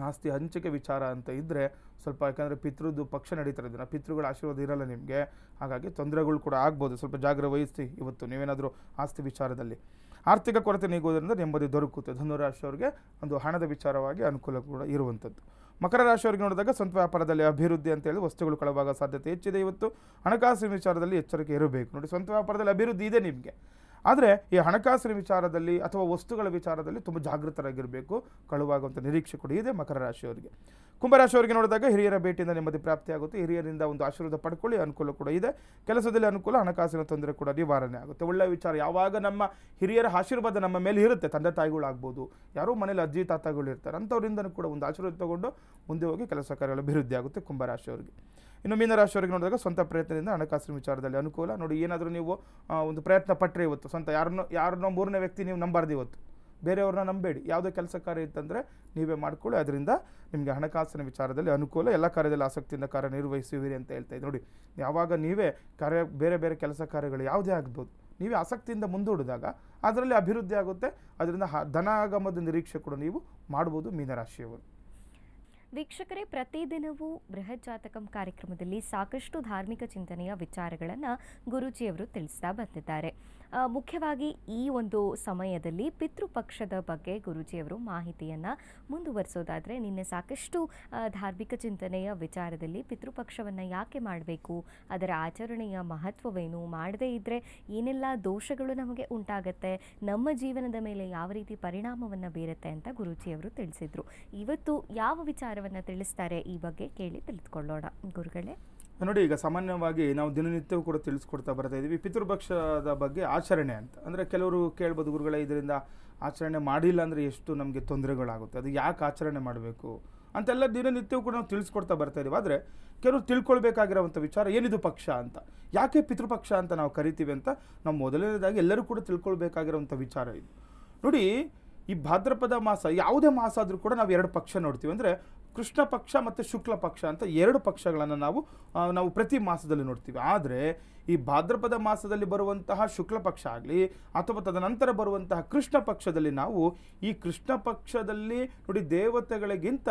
ಆಸ್ತಿ ಹಂಚಿಕೆ ವಿಚಾರ ಅಂತ ಇದ್ದರೆ ಸ್ವಲ್ಪ, ಯಾಕಂದರೆ ಪಿತೃದ್ದು ಪಕ್ಷ ನಡೀತಾರೆ, ಇದನ್ನು ಪಿತೃಗಳ ಆಶೀರ್ವಾದ ಇರಲ್ಲ ನಿಮಗೆ, ಹಾಗಾಗಿ ತೊಂದರೆಗಳು ಕೂಡ ಆಗ್ಬೋದು. ಸ್ವಲ್ಪ ಜಾಗ್ರತೆ ವಹಿಸಿ ಇವತ್ತು ನೀವೇನಾದರೂ ಆಸ್ತಿ ವಿಚಾರದಲ್ಲಿ. ಆರ್ಥಿಕ ಕೊರತೆ ನೀಗೋದ್ರಿಂದ ನೆಮ್ಮದಿ ದೊರಕುತ್ತೆ. ಧನುರಾಶಿಯವರಿಗೆ ಒಂದು ಹಣದ ವಿಚಾರವಾಗಿ ಅನುಕೂಲ ಕೂಡ ಇರುವಂಥದ್ದು. ಮಕರ ರಾಶಿಯವರಿಗೆ ನೋಡಿದಾಗ ಸ್ವಂತ ವ್ಯಾಪಾರದಲ್ಲಿ ಅಭಿವೃದ್ಧಿ ಅಂತ ಹೇಳಿ ವಸ್ತುಗಳು ಕಳವಾಗೋ ಸಾಧ್ಯತೆ ಹೆಚ್ಚಿದೆ. ಇವತ್ತು ಹಣಕಾಸಿನ ವಿಚಾರದಲ್ಲಿ ಎಚ್ಚರಿಕೆ ಇರಬೇಕು. ನೋಡಿ, ಸ್ವಂತ ವ್ಯಾಪಾರದಲ್ಲಿ ಅಭಿವೃದ್ಧಿ ಇದೆ ನಿಮಗೆ, ಆದರೆ ಈ ಹಣಕಾಸಿನ ವಿಚಾರದಲ್ಲಿ ಅಥವಾ ವಸ್ತುಗಳ ವಿಚಾರದಲ್ಲಿ ತುಂಬ ಜಾಗೃತರಾಗಿರಬೇಕು. ಕಳುವಾಗುವಂಥ ನಿರೀಕ್ಷೆ ಕೂಡ ಇದೆ ಮಕರ ರಾಶಿಯವರಿಗೆ. ಕುಂಭರಾಶಿಯವರಿಗೆ ನೋಡಿದಾಗ ಹಿರಿಯರ ಭೇಟಿಯಿಂದ ನೆಮ್ಮದಿ ಪ್ರಾಪ್ತಿಯಾಗುತ್ತೆ. ಹಿರಿಯರಿಂದ ಒಂದು ಆಶೀರ್ವಾದ ಪಡ್ಕೊಳ್ಳಿ, ಅನುಕೂಲ ಕೂಡ ಇದೆ. ಕೆಲಸದಲ್ಲಿ ಅನುಕೂಲ, ಹಣಕಾಸಿನ ತೊಂದರೆ ಕೂಡ ನಿವಾರಣೆ ಆಗುತ್ತೆ. ಒಳ್ಳೆಯ ವಿಚಾರ. ಯಾವಾಗ ನಮ್ಮ ಹಿರಿಯರ ಆಶೀರ್ವಾದ ನಮ್ಮ ಮೇಲೆ ಇರುತ್ತೆ, ತಂದೆ ತಾಯಿಗಳಾಗ್ಬೋದು, ಯಾರೋ ಮನೇಲಿ ಅಜ್ಜಿ ತಾತಗಳು ಇರ್ತಾರೆ, ಅಂಥವರಿಂದನೂ ಕೂಡ ಒಂದು ಆಶೀರ್ವಾದ ತಗೊಂಡು ಮುಂದೆ ಹೋಗಿ ಕೆಲಸ ಕಾರ್ಯಗಳು ಅಭಿವೃದ್ಧಿ ಆಗುತ್ತೆ ಕುಂಭರಾಶಿಯವರಿಗೆ. ಇನ್ನು ಮೀನರಾಶಿಯವರಿಗೆ ನೋಡಿದಾಗ ಸ್ವಂತ ಪ್ರಯತ್ನದಿಂದ ಹಣಕಾಸಿನ ವಿಚಾರದಲ್ಲಿ ಅನುಕೂಲ. ನೋಡಿ, ಏನಾದರೂ ನೀವು ಒಂದು ಪ್ರಯತ್ನ ಪಟ್ಟರೆ ಇವತ್ತು ಸ್ವಂತ ಯಾರನ್ನೋ ಮೂರನೇ ವ್ಯಕ್ತಿ ನೀವು ನಂಬಾರ್ದು. ಇವತ್ತು ಬೇರೆಯವ್ರನ್ನ ನಂಬೇಡಿ. ಯಾವುದೇ ಕೆಲಸ ಕಾರ್ಯ ಇತ್ತಂದರೆ ನೀವೇ ಮಾಡ್ಕೊಳ್ಳಿ, ಅದರಿಂದ ನಿಮಗೆ ಹಣಕಾಸಿನ ವಿಚಾರದಲ್ಲಿ ಅನುಕೂಲ. ಎಲ್ಲ ಕಾರ್ಯದಲ್ಲಿ ಆಸಕ್ತಿಯಿಂದ ಕಾರ್ಯನಿರ್ವಹಿಸುವಿರಿ ಅಂತ ಹೇಳ್ತಾ ಇದ್ದೀವಿ. ನೋಡಿ, ಯಾವಾಗ ನೀವೇ ಬೇರೆ ಬೇರೆ ಕೆಲಸ ಕಾರ್ಯಗಳು ಯಾವುದೇ ಆಗ್ಬೋದು, ನೀವೇ ಆಸಕ್ತಿಯಿಂದ ಮುಂದೂಡಿದಾಗ ಅದರಲ್ಲಿ ಅಭಿವೃದ್ಧಿ ಆಗುತ್ತೆ. ಅದರಿಂದ ಧನಾಗಮದ ನಿರೀಕ್ಷೆ ಕೂಡ ನೀವು ಮಾಡ್ಬೋದು ಮೀನರಾಶಿಯವರು. ವೀಕ್ಷಕರೇ, ಪ್ರತಿದಿನವೂ ಬೃಹತ್ ಜಾತಕಂ ಕಾರ್ಯಕ್ರಮದಲ್ಲಿ ಸಾಕಷ್ಟು ಧಾರ್ಮಿಕ ಚಿಂತನೆಯ ವಿಚಾರಗಳನ್ನು ಗುರೂಜಿಯವರು ತಿಳಿಸ್ತಾ ಬಂದಿದ್ದಾರೆ. ಮುಖ್ಯವಾಗಿ ಈ ಒಂದು ಸಮಯದಲ್ಲಿ ಪಿತೃಪಕ್ಷದ ಬಗ್ಗೆ ಗುರೂಜಿಯವರು ಮಾಹಿತಿಯನ್ನು ಮುಂದುವರಿಸೋದಾದರೆ, ನಿನ್ನೆ ಸಾಕಷ್ಟು ಧಾರ್ಮಿಕ ಚಿಂತನೆಯ ವಿಚಾರದಲ್ಲಿ ಪಿತೃಪಕ್ಷವನ್ನು ಯಾಕೆ ಮಾಡಬೇಕು, ಅದರ ಆಚರಣೆಯ ಮಹತ್ವವೇನು, ಮಾಡದೇ ಇದ್ದರೆ ಏನೆಲ್ಲ ದೋಷಗಳು ನಮಗೆ ಉಂಟಾಗತ್ತೆ, ನಮ್ಮ ಜೀವನದ ಮೇಲೆ ಯಾವ ರೀತಿ ಪರಿಣಾಮವನ್ನು ಬೀರುತ್ತೆ ಅಂತ ಗುರೂಜಿಯವರು ತಿಳಿಸಿದರು. ಇವತ್ತು ಯಾವ ವಿಚಾರವನ್ನು ತಿಳಿಸ್ತಾರೆ ಈ ಬಗ್ಗೆ ಕೇಳಿ ತಿಳಿದುಕೊಳ್ಳೋಣ. ಗುರುಗಳೇ ನೋಡಿ, ಈಗ ಸಾಮಾನ್ಯವಾಗಿ ನಾವು ದಿನನಿತ್ಯವೂ ಕೂಡ ತಿಳಿಸ್ಕೊಡ್ತಾ ಬರ್ತಾ ಇದ್ದೀವಿ ಪಿತೃಪಕ್ಷದ ಬಗ್ಗೆ ಆಚರಣೆ ಅಂತ. ಅಂದರೆ ಕೆಲವರು ಕೇಳ್ಬೋದು, ಗುರುಗಳೇ ಇದರಿಂದ ಆಚರಣೆ ಮಾಡಿಲ್ಲ ಅಂದರೆ ಎಷ್ಟು ನಮಗೆ ತೊಂದರೆಗಳಾಗುತ್ತೆ, ಅದು ಯಾಕೆ ಆಚರಣೆ ಮಾಡಬೇಕು ಅಂತೆಲ್ಲ ದಿನನಿತ್ಯವೂ ಕೂಡ ನಾವು ತಿಳಿಸ್ಕೊಡ್ತಾ ಬರ್ತಾ ಇದ್ದೀವಿ. ಆದರೆ ಕೆಲವರು ತಿಳ್ಕೊಳ್ಬೇಕಾಗಿರೋವಂಥ ವಿಚಾರ ಏನಿದು ಪಕ್ಷ ಅಂತ, ಯಾಕೆ ಪಿತೃಪಕ್ಷ ಅಂತ ನಾವು ಕರಿತೀವಿ ಅಂತ ನಾವು ಮೊದಲನೇದಾಗಿ ಎಲ್ಲರೂ ಕೂಡ ತಿಳ್ಕೊಳ್ಬೇಕಾಗಿರೋವಂಥ ವಿಚಾರ ಇದು. ನೋಡಿ, ಈ ಭಾದ್ರಪದ ಮಾಸ, ಯಾವುದೇ ಮಾಸ ಆದರೂ ಕೂಡ ನಾವು ಎರಡು ಪಕ್ಷ ನೋಡ್ತೀವಿ. ಅಂದರೆ ಕೃಷ್ಣ ಪಕ್ಷ ಮತ್ತು ಶುಕ್ಲ ಪಕ್ಷ ಅಂತ ಎರಡು ಪಕ್ಷಗಳನ್ನು ನಾವು ಪ್ರತಿ ಮಾಸದಲ್ಲಿ ನೋಡ್ತೀವಿ. ಆದರೆ ಈ ಭಾದ್ರಪದ ಮಾಸದಲ್ಲಿ ಬರುವಂತಹ ಶುಕ್ಲ ಪಕ್ಷ ಆಗಲಿ ಅಥವಾ ತದನಂತರ ಬರುವಂತಹ ಕೃಷ್ಣ ಪಕ್ಷದಲ್ಲಿ ನಾವು ಈ ಕೃಷ್ಣ ಪಕ್ಷದಲ್ಲಿ ನೋಡಿ, ದೇವತೆಗಳಿಗಿಂತ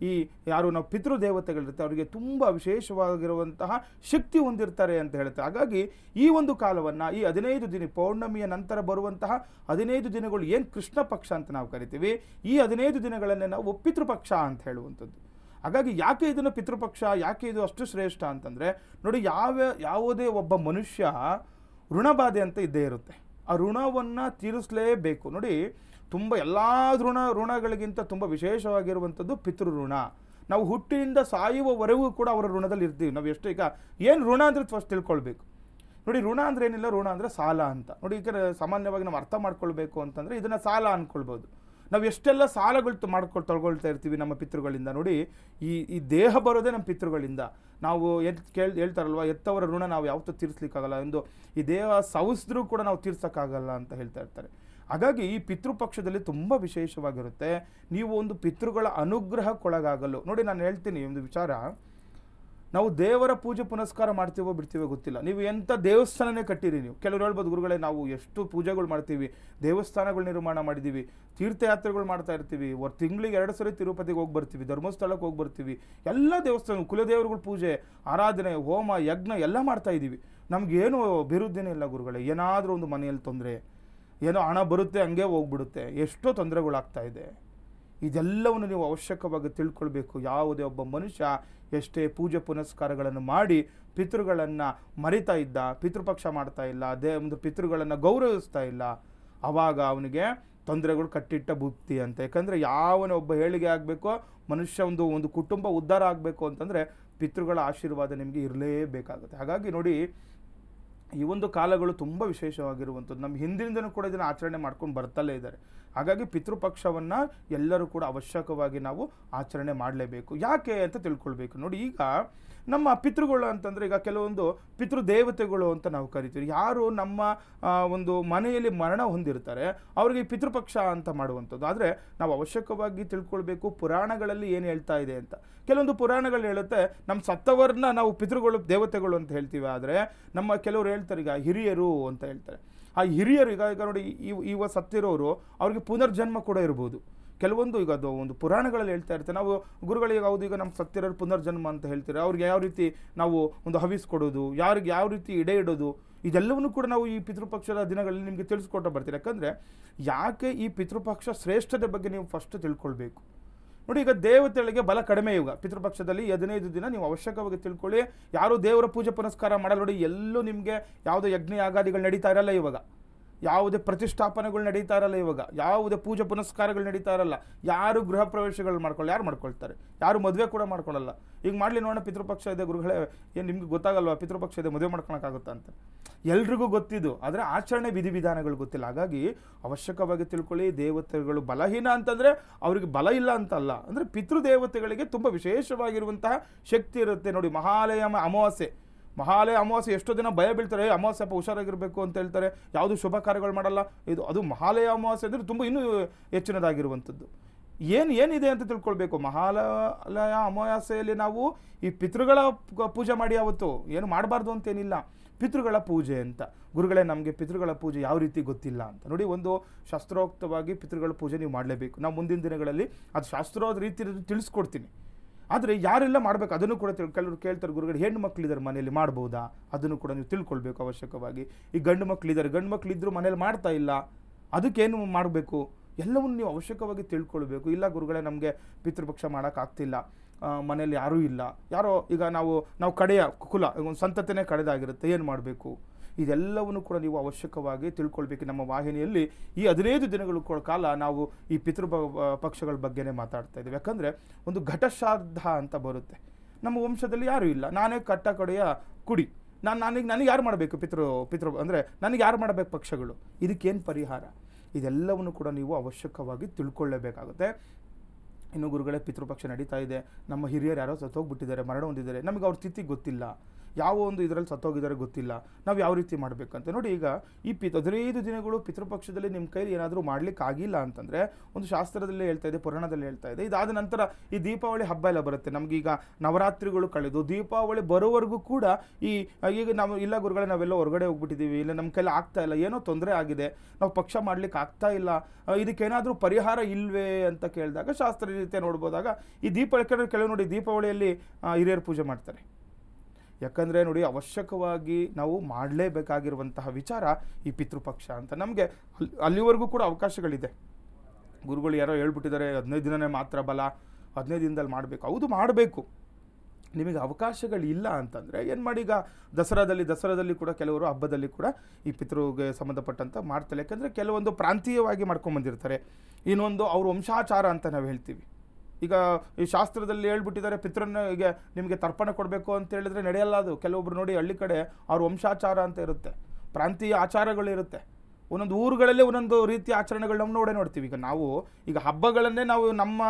ಈ ಯಾರು ನಾವು ಪಿತೃದೇವತೆಗಳಿರ್ತಾರೆ ಅವರಿಗೆ ತುಂಬ ವಿಶೇಷವಾಗಿರುವಂತಹ ಶಕ್ತಿ ಹೊಂದಿರ್ತಾರೆ ಅಂತ ಹೇಳುತ್ತೆ. ಹಾಗಾಗಿ ಈ ಒಂದು ಕಾಲವನ್ನು, ಈ 15 ದಿನ ಪೌರ್ಣಮಿಯ ನಂತರ ಬರುವಂತಹ 15 ದಿನಗಳು ಏನು ಕೃಷ್ಣ ಪಕ್ಷ ಅಂತ ನಾವು ಕರಿತೀವಿ, ಈ 15 ದಿನಗಳನ್ನೇ ನಾವು ಪಿತೃಪಕ್ಷ ಅಂತ ಹೇಳುವಂಥದ್ದು. ಹಾಗಾಗಿ ಯಾಕೆ ಇದನ್ನು ಪಿತೃಪಕ್ಷ, ಯಾಕೆ ಇದು ಅಷ್ಟು ಶ್ರೇಷ್ಠ ಅಂತಂದರೆ, ನೋಡಿ, ಯಾವುದೇ ಒಬ್ಬ ಮನುಷ್ಯ ಋಣಬಾಧೆ ಅಂತ ಇದ್ದೇ ಇರುತ್ತೆ. ಆ ಋಣವನ್ನು ತೀರಿಸಲೇಬೇಕು. ನೋಡಿ, ತುಂಬ ಎಲ್ಲ ಋಣಗಳಿಗಿಂತ ತುಂಬ ವಿಶೇಷವಾಗಿರುವಂಥದ್ದು ಪಿತೃ ಋಣ. ನಾವು ಹುಟ್ಟಿನಿಂದ ಸಾಯುವವರೆಗೂ ಕೂಡ ಅವರ ಋಣದಲ್ಲಿ ಇರ್ತೀವಿ. ನಾವು ಎಷ್ಟು, ಈಗ ಏನು ಋಣ ಅಂದರೆ ಫಸ್ಟ್ ತಿಳ್ಕೊಳ್ಬೇಕು. ನೋಡಿ, ಋಣ ಅಂದರೆ ಏನಿಲ್ಲ, ಋಣ ಅಂದರೆ ಸಾಲ ಅಂತ. ನೋಡಿ, ಈಗ ಸಾಮಾನ್ಯವಾಗಿ ನಾವು ಅರ್ಥ ಮಾಡ್ಕೊಳ್ಬೇಕು ಅಂತಂದರೆ ಇದನ್ನು ಸಾಲ ಅಂದ್ಕೊಳ್ಬೋದು. ನಾವು ಎಷ್ಟೆಲ್ಲ ಸಾಲಗಳು ತೊಗೊಳ್ತಾ ಇರ್ತೀವಿ ನಮ್ಮ ಪಿತೃಗಳಿಂದ. ನೋಡಿ, ಈ ದೇಹ ಬರೋದೇ ನಮ್ಮ ಪಿತೃಗಳಿಂದ. ನಾವು ಹೇಳ್ತಾರಲ್ವ, ಎತ್ತವರ ಋಣ ನಾವು ಯಾವತ್ತೂ ತೀರಿಸ್ಲಿಕ್ಕಾಗಲ್ಲ ಎಂದು, ಈ ದೇಹ ಸವಿಸಿದ್ರೂ ಕೂಡ ನಾವು ತೀರ್ಸೋಕ್ಕಾಗಲ್ಲ ಅಂತ ಹೇಳ್ತಾ ಇರ್ತಾರೆ. ಹಾಗಾಗಿ ಈ ಪಿತೃಪಕ್ಷದಲ್ಲಿ ತುಂಬ ವಿಶೇಷವಾಗಿರುತ್ತೆ. ನೀವು ಒಂದು ಪಿತೃಗಳ ಅನುಗ್ರಹಕ್ಕೊಳಗಾಗಲು, ನೋಡಿ ನಾನು ಹೇಳ್ತೀನಿ ಒಂದು ವಿಚಾರ, ನಾವು ದೇವರ ಪೂಜೆ ಪುನಸ್ಕಾರ ಮಾಡ್ತೀವೋ ಬಿಡ್ತೀವೋ ಗೊತ್ತಿಲ್ಲ. ನೀವು ಎಂಥ ದೇವಸ್ಥಾನನೇ ಕಟ್ಟಿರಿ, ನೀವು ಕೆಲವರು ಹೇಳ್ಬೋದು, ಗುರುಗಳೇ ನಾವು ಎಷ್ಟು ಪೂಜೆಗಳು ಮಾಡ್ತೀವಿ, ದೇವಸ್ಥಾನಗಳು ನಿರ್ಮಾಣ ಮಾಡಿದ್ದೀವಿ, ತೀರ್ಥಯಾತ್ರೆಗಳು ಮಾಡ್ತಾ ಇರ್ತೀವಿ, ತಿಂಗಳಿಗೆ 2 ಸರಿ ತಿರುಪತಿಗೆ ಹೋಗಿ ಬರ್ತೀವಿ, ಧರ್ಮಸ್ಥಳಕ್ಕೆ ಹೋಗಿ ಬರ್ತೀವಿ, ಎಲ್ಲ ದೇವಸ್ಥಾನ ಕುಲದೇವರುಗಳ ಪೂಜೆ, ಆರಾಧನೆ, ಹೋಮ, ಯಜ್ಞ ಎಲ್ಲ ಮಾಡ್ತಾ ಇದ್ದೀವಿ, ನಮಗೇನು ಅಭಿವೃದ್ಧಿನೇ ಇಲ್ಲ ಗುರುಗಳೇ. ಏನಾದರೂ ಒಂದು ಮನೆಯಲ್ಲಿ ತೊಂದರೆ, ಏನೋ ಹಣ ಬರುತ್ತೆ ಹಂಗೆ ಹೋಗ್ಬಿಡುತ್ತೆ, ಎಷ್ಟೋ ತೊಂದರೆಗಳಾಗ್ತಾ ಇದೆ. ಇದೆಲ್ಲವನ್ನು ನೀವು ಅವಶ್ಯಕವಾಗಿ ತಿಳ್ಕೊಳ್ಬೇಕು. ಯಾವುದೇ ಒಬ್ಬ ಮನುಷ್ಯ ಎಷ್ಟೇ ಪೂಜೆ ಪುನಸ್ಕಾರಗಳನ್ನು ಮಾಡಿ ಪಿತೃಗಳನ್ನು ಮರಿತಾ ಇದ್ದ, ಪಿತೃಪಕ್ಷ ಮಾಡ್ತಾ ಇಲ್ಲ, ಒಂದು ಪಿತೃಗಳನ್ನು ಗೌರವಿಸ್ತಾ ಇಲ್ಲ, ಆವಾಗ ಅವನಿಗೆ ತೊಂದರೆಗಳು ಕಟ್ಟಿಟ್ಟ ಬುತ್ತಿ ಅಂತ. ಯಾಕಂದರೆ ಯಾವನೇ ಒಬ್ಬ ಏಳಿಗೆ ಆಗಬೇಕೋ, ಮನುಷ್ಯ ಒಂದು ಕುಟುಂಬ ಉದ್ಧಾರ ಆಗಬೇಕು ಅಂತಂದರೆ ಪಿತೃಗಳ ಆಶೀರ್ವಾದ ನಿಮಗೆ ಇರಲೇಬೇಕಾಗುತ್ತೆ. ಹಾಗಾಗಿ ನೋಡಿ, ಈ ಒಂದು ಕಾಲಗಳು ತುಂಬ ವಿಶೇಷವಾಗಿರುವಂಥದ್ದು. ನಮ್ಮ ಹಿಂದಿನಿಂದನೂ ಕೂಡ ಇದನ್ನು ಆಚರಣೆ ಮಾಡ್ಕೊಂಡು ಬರ್ತಲೇ ಇದ್ದಾರೆ. ಹಾಗಾಗಿ ಪಿತೃಪಕ್ಷವನ್ನು ಎಲ್ಲರೂ ಕೂಡ ಅವಶ್ಯಕವಾಗಿ ನಾವು ಆಚರಣೆ ಮಾಡಲೇಬೇಕು. ಯಾಕೆ ಅಂತ ತಿಳ್ಕೊಳ್ಬೇಕು. ನೋಡಿ, ಈಗ ನಮ್ಮ ಪಿತೃಗಳು ಅಂತಂದರೆ, ಈಗ ಕೆಲವೊಂದು ಪಿತೃದೇವತೆಗಳು ಅಂತ ನಾವು ಕರಿತೀವಿ. ಯಾರು ನಮ್ಮ ಒಂದು ಮನೆಯಲ್ಲಿ ಮರಣ ಹೊಂದಿರ್ತಾರೆ ಅವರಿಗೆ ಪಿತೃಪಕ್ಷ ಅಂತ ಮಾಡುವಂಥದ್ದು. ಆದರೆ ನಾವು ಅವಶ್ಯಕವಾಗಿ ತಿಳ್ಕೊಳ್ಬೇಕು ಪುರಾಣಗಳಲ್ಲಿ ಏನು ಹೇಳ್ತಾ ಇದೆ ಅಂತ. ಕೆಲವೊಂದು ಪುರಾಣಗಳು ಹೇಳುತ್ತೆ ನಮ್ಮ ಸತ್ತವರನ್ನ ನಾವು ಪಿತೃಗಳು ದೇವತೆಗಳು ಅಂತ ಹೇಳ್ತೀವಿ. ಆದರೆ ನಮ್ಮ ಕೆಲವರು ಹೇಳ್ತಾರೆ ಈಗ ಹಿರಿಯರು ಅಂತ ಹೇಳ್ತಾರೆ. ಆ ಹಿರಿಯರು ಈಗ ನೋಡಿ, ಇವ ಸತ್ತಿರೋರು ಅವ್ರಿಗೆ ಪುನರ್ಜನ್ಮ ಕೂಡ ಇರ್ಬೋದು. ಕೆಲವೊಂದು ಈಗ ಅದು ಒಂದು ಪುರಾಣಗಳಲ್ಲಿ ಹೇಳ್ತಾ ಇರ್ತಾರೆ. ನಾವು ಗುರುಗಳಿಗೆ ಹೌದು ಈಗ ನಮ್ಮ ಸತ್ತಿರೋರು ಪುನರ್ಜನ್ಮ ಅಂತ ಹೇಳ್ತಾರೆ, ಅವ್ರಿಗೆ ಯಾವ ರೀತಿ ನಾವು ಒಂದು ಹವಿಸ್ ಕೊಡೋದು, ಯಾರಿಗೆ ಯಾವ ರೀತಿ ಇಡೆ ಇಡೋದು, ಇದೆಲ್ಲವನ್ನೂ ಕೂಡ ನಾವು ಈ ಪಿತೃಪಕ್ಷದ ದಿನಗಳಲ್ಲಿ ನಿಮಗೆ ತಿಳಿಸ್ಕೊಟ್ಟು ಬರ್ತೀವಿ. ಯಾಕಂದರೆ ಯಾಕೆ ಈ ಪಿತೃಪಕ್ಷ ಶ್ರೇಷ್ಠತೆ ಬಗ್ಗೆ ನೀವು ಫಸ್ಟ್ ತಿಳ್ಕೊಳ್ಬೇಕು. ನೋಡಿ, ಈಗ ದೇವತೆಗಳಿಗೆ ಬಲ ಕಡಿಮೆ ಇವಾಗ ಪಿತೃಪಕ್ಷದಲ್ಲಿ 15 ದಿನ ನೀವು ಅವಶ್ಯಕವಾಗಿ ತಿಳ್ಕೊಳ್ಳಿ. ಯಾರು ದೇವರ ಪೂಜೆ ಪುನಸ್ಕಾರ ಮಾಡಲ್ಲ. ನೋಡಿ, ಎಲ್ಲೂ ನಿಮಗೆ ಯಾವುದೇ ಯಜ್ಞ ಯಾಗಾದಿಗಳು ನಡೀತಾ ಇರಲ್ಲ ಇವಾಗ, ಯಾವುದೇ ಪ್ರತಿಷ್ಠಾಪನೆಗಳು ನಡೀತಾ ಇರಲ್ಲ ಇವಾಗ, ಯಾವುದೇ ಪೂಜೆ ಪುನಸ್ಕಾರಗಳು ನಡೀತಾ ಇರಲ್ಲ. ಯಾರು ಗೃಹ ಪ್ರವೇಶಗಳು ಯಾರು ಮಾಡ್ಕೊಳ್ತಾರೆ, ಯಾರು ಮದುವೆ ಕೂಡ ಮಾಡ್ಕೊಳ್ಳಲ್ಲ. ಈಗ ಮಾಡಲಿ ನೋಡೋಣ, ಪಿತೃಪಕ್ಷ ಇದೆ ಗುರುಗಳೇ, ಏನು ನಿಮ್ಗೆ ಗೊತ್ತಾಗಲ್ವಾ ಪಿತೃಪಕ್ಷ ಇದೆ ಮದುವೆ ಮಾಡ್ಕೊಳಕ್ಕಾಗುತ್ತಾ ಅಂತ? ಎಲ್ರಿಗೂ ಗೊತ್ತಿದ್ದು, ಆದರೆ ಆಚರಣೆ ವಿಧಿವಿಧಾನಗಳು ಗೊತ್ತಿಲ್ಲ. ಹಾಗಾಗಿ ಅವಶ್ಯಕವಾಗಿ ತಿಳ್ಕೊಳ್ಳಿ. ದೇವತೆಗಳು ಬಲಹೀನ ಅಂತಂದರೆ ಅವ್ರಿಗೆ ಬಲ ಇಲ್ಲ ಅಂತಲ್ಲ, ಅಂದರೆ ಪಿತೃದೇವತೆಗಳಿಗೆ ತುಂಬ ವಿಶೇಷವಾಗಿರುವಂತಹ ಶಕ್ತಿ ಇರುತ್ತೆ. ನೋಡಿ, ಮಹಾಲಯ ಅಮಾವಾಸ್ಯೆ ಎಷ್ಟೋ ದಿನ ಭಯ ಬೀಳ್ತಾರೆ, ಅಮಾವಾಸ್ಯಪ್ಪ ಹುಷಾರಾಗಿರಬೇಕು ಅಂತ ಹೇಳ್ತಾರೆ, ಯಾವುದು ಶುಭ ಕಾರ್ಯಗಳು ಮಾಡಲ್ಲ. ಅದು ಮಹಾಲಯ ಅಮಾವಾಸ್ಯೆ ಅಂದರೆ ತುಂಬ ಇನ್ನೂ ಹೆಚ್ಚಿನದಾಗಿರುವಂಥದ್ದು. ಏನಿದೆ ಅಂತ ತಿಳ್ಕೊಳ್ಬೇಕು. ಮಹಾಲಯ ಅಮಾವಾಸ್ಯೆಯಲ್ಲಿ ನಾವು ಈ ಪಿತೃಗಳ ಪೂಜೆ ಮಾಡಿ ಯಾವತ್ತು ಏನು ಮಾಡಬಾರ್ದು ಅಂತೇನಿಲ್ಲ, ಪಿತೃಗಳ ಪೂಜೆ ಅಂತ. ಗುರುಗಳೇ, ನಮಗೆ ಪಿತೃಗಳ ಪೂಜೆ ಯಾವ ರೀತಿ ಗೊತ್ತಿಲ್ಲ ಅಂತ. ನೋಡಿ, ಒಂದು ಶಾಸ್ತ್ರೋಕ್ತವಾಗಿ ಪಿತೃಗಳ ಪೂಜೆ ನೀವು ಮಾಡಲೇಬೇಕು. ನಾವು ಮುಂದಿನ ದಿನಗಳಲ್ಲಿ ಅದು ಶಾಸ್ತ್ರೋಕ್ತ ರೀತಿ ತಿಳಿಸ್ಕೊಡ್ತೀನಿ. ಆದರೆ ಯಾರೆಲ್ಲ ಮಾಡಬೇಕು ಅದನ್ನು ಕೂಡ ಕೆಲವರು ಕೇಳ್ತಾರೆ, ಗುರುಗಳು ಹೆಣ್ಣು ಮಕ್ಕಳಿದ್ದಾರೆ ಮನೆಯಲ್ಲಿ ಮಾಡ್ಬೋದಾ, ಅದನ್ನು ಕೂಡ ನೀವು ತಿಳ್ಕೊಳ್ಬೇಕು ಅವಶ್ಯಕವಾಗಿ. ಈ ಗಂಡು ಮಕ್ಕಳಿದ್ದರೂ ಮನೇಲಿ ಮಾಡ್ತಾ ಇಲ್ಲ, ಅದಕ್ಕೇನು ಮಾಡಬೇಕು ಎಲ್ಲವನ್ನು ನೀವು ಅವಶ್ಯಕವಾಗಿ ತಿಳ್ಕೊಳ್ಬೇಕು. ಇಲ್ಲ ಗುರುಗಳೇ, ನಮಗೆ ಪಿತೃಪಕ್ಷ ಮಾಡೋಕ್ಕಾಗ್ತಿಲ್ಲ, ಮನೇಲಿ ಯಾರೂ ಇಲ್ಲ, ಯಾರೋ ಈಗ ನಾವು ಕಡೆಯ ಕುಲ ಒಂದು ಸಂತತಿನೇ ಕಡೆದಾಗಿರುತ್ತೆ, ಏನು ಮಾಡಬೇಕು, ಇದೆಲ್ಲವನ್ನು ಕೂಡ ನೀವು ಅವಶ್ಯಕವಾಗಿ ತಿಳ್ಕೊಳ್ಬೇಕು. ನಮ್ಮ ವಾಹಿನಿಯಲ್ಲಿ ಈ 15 ದಿನಗಳ ಕಾಲ ನಾವು ಈ ಪಕ್ಷಗಳ ಬಗ್ಗೆನೇ ಮಾತಾಡ್ತಾ ಇದ್ದೀವಿ. ಯಾಕಂದರೆ ಒಂದು ಘಟಶ್ರಾದ್ದ ಅಂತ ಬರುತ್ತೆ. ನಮ್ಮ ವಂಶದಲ್ಲಿ ಯಾರೂ ಇಲ್ಲ, ನಾನೇ ಕಡೆಯ ಕುಡಿ, ನನಗೆ ಯಾರು ಮಾಡಬೇಕು ಪಿತೃ ಅಂದರೆ ನನಗೆ ಯಾರು ಮಾಡಬೇಕು ಪಕ್ಷಗಳು, ಇದಕ್ಕೇನು ಪರಿಹಾರ, ಇದೆಲ್ಲವನ್ನು ಕೂಡ ನೀವು ಅವಶ್ಯಕವಾಗಿ ತಿಳ್ಕೊಳ್ಳೇಬೇಕಾಗುತ್ತೆ. ಇನ್ನು ಗುರುಗಳೇ, ಪಿತೃಪಕ್ಷ ನಡೀತಾ ಇದೆ, ನಮ್ಮ ಹಿರಿಯರು ಯಾರೋ ಸತ್ತೋಗ್ಬಿಟ್ಟಿದ್ದಾರೆ, ಮರಣ ಹೊಂದಿದ್ದಾರೆ, ನಮಗೆ ಅವ್ರ ಸ್ಥಿತಿ ಗೊತ್ತಿಲ್ಲ, ಯಾವ ಒಂದು ಇದರಲ್ಲಿ ಸತ್ತೋಗಿದ್ದಾರೆ ಗೊತ್ತಿಲ್ಲ, ನಾವು ಯಾವ ರೀತಿ ಮಾಡಬೇಕಂತ. ನೋಡಿ, ಈಗ ಈ 15 ದಿನಗಳು ಪಿತೃಪಕ್ಷದಲ್ಲಿ ನಿಮ್ಮ ಕೈಲಿ ಏನಾದರೂ ಮಾಡ್ಲಿಕ್ಕೆ ಆಗಿಲ್ಲ ಅಂತಂದರೆ, ಒಂದು ಶಾಸ್ತ್ರದಲ್ಲೇ ಹೇಳ್ತಾ ಇದೆ, ಪುರಾಣದಲ್ಲಿ ಹೇಳ್ತಾ ಇದೆ, ಇದಾದ ನಂತರ ಈ ದೀಪಾವಳಿ ಹಬ್ಬ ಎಲ್ಲ ಬರುತ್ತೆ. ನಮಗೀಗ ನವರಾತ್ರಿಗಳು ಕಳೆದು ದೀಪಾವಳಿ ಬರೋವರೆಗೂ ಕೂಡ ಈಗ ನಾವು ಇಲ್ಲ ಗುರುಗಳೇ, ನಾವೆಲ್ಲ ಹೊರಗಡೆ ಹೋಗ್ಬಿಟ್ಟಿದ್ದೀವಿ, ಇಲ್ಲ ನಮ್ಮ ಕೈಲಿ ಆಗ್ತಾ ಇಲ್ಲ, ಏನೋ ತೊಂದರೆ ಆಗಿದೆ, ನಾವು ಪಕ್ಷ ಮಾಡ್ಲಿಕ್ಕೆ ಆಗ್ತಾ ಇಲ್ಲ, ಇದಕ್ಕೇನಾದರೂ ಪರಿಹಾರ ಇಲ್ವೇ ಅಂತ ಕೇಳಿದಾಗ ಶಾಸ್ತ್ರ ರೀತಿಯ ನೋಡ್ಬೋದಾಗ ಈ ದೀಪಾವಳಿ ಕೆಲವು ನೋಡಿ, ದೀಪಾವಳಿಯಲ್ಲಿ ಹಿರಿಯರು ಪೂಜೆ ಮಾಡ್ತಾರೆ. ಯಾಕಂದರೆ ನೋಡಿ, ಅವಶ್ಯಕವಾಗಿ ನಾವು ಮಾಡಲೇಬೇಕಾಗಿರುವಂತಹ ವಿಚಾರ ಈ ಪಿತೃಪಕ್ಷ ಅಂತ. ನಮಗೆ ಅಲ್ಲಿವರೆಗೂ ಕೂಡ ಅವಕಾಶಗಳಿದೆ. ಗುರುಗಳು ಯಾರೋ ಹೇಳ್ಬಿಟ್ಟಿದ್ದಾರೆ 15 ದಿನನೇ ಮಾತ್ರ ಬಲ, 15 ದಿನದಲ್ಲಿ ಮಾಡಬೇಕು. ಹೌದು, ಮಾಡಬೇಕು. ನಿಮಗೆ ಅವಕಾಶಗಳಿಲ್ಲ ಅಂತಂದರೆ ಏನು ಮಾಡಿ, ಈಗ ದಸರಾದಲ್ಲಿ ಕೂಡ ಕೆಲವರು ಹಬ್ಬದಲ್ಲಿ ಕೂಡ ಈ ಪಿತೃಗೆ ಸಂಬಂಧಪಟ್ಟಂಥ ಮಾಡ್ತಾರೆ. ಯಾಕಂದರೆ ಕೆಲವೊಂದು ಪ್ರಾಂತೀಯವಾಗಿ ಮಾಡ್ಕೊಂಬಂದಿರ್ತಾರೆ, ಇನ್ನೊಂದು ಅವ್ರ ವಂಶಾಚಾರ ಅಂತ ನಾವು ಹೇಳ್ತೀವಿ. ಈಗ ಈ ಶಾಸ್ತ್ರದಲ್ಲಿ ಹೇಳ್ಬಿಟ್ಟಿದ್ದಾರೆ, ಪಿತೃನ ಈಗ ನಿಮಗೆ ತರ್ಪಣ ಕೊಡಬೇಕು ಅಂತ ಹೇಳಿದ್ರೆ ನಡೆಯಲ್ಲ ಅದು. ಕೆಲವೊಬ್ರು ನೋಡಿ, ಹಳ್ಳಿ ಕಡೆ ಅವ್ರ ವಂಶಾಚಾರ ಅಂತ ಇರುತ್ತೆ, ಪ್ರಾಂತೀಯ ಆಚಾರಗಳಿರುತ್ತೆ, ಒಂದೊಂದು ಊರುಗಳಲ್ಲೇ ಒಂದೊಂದು ರೀತಿಯ ಆಚರಣೆಗಳು ನಾವು ನೋಡ್ತೀವಿ. ಈಗ ಹಬ್ಬಗಳನ್ನೇ ನಾವು ನಮ್ಮ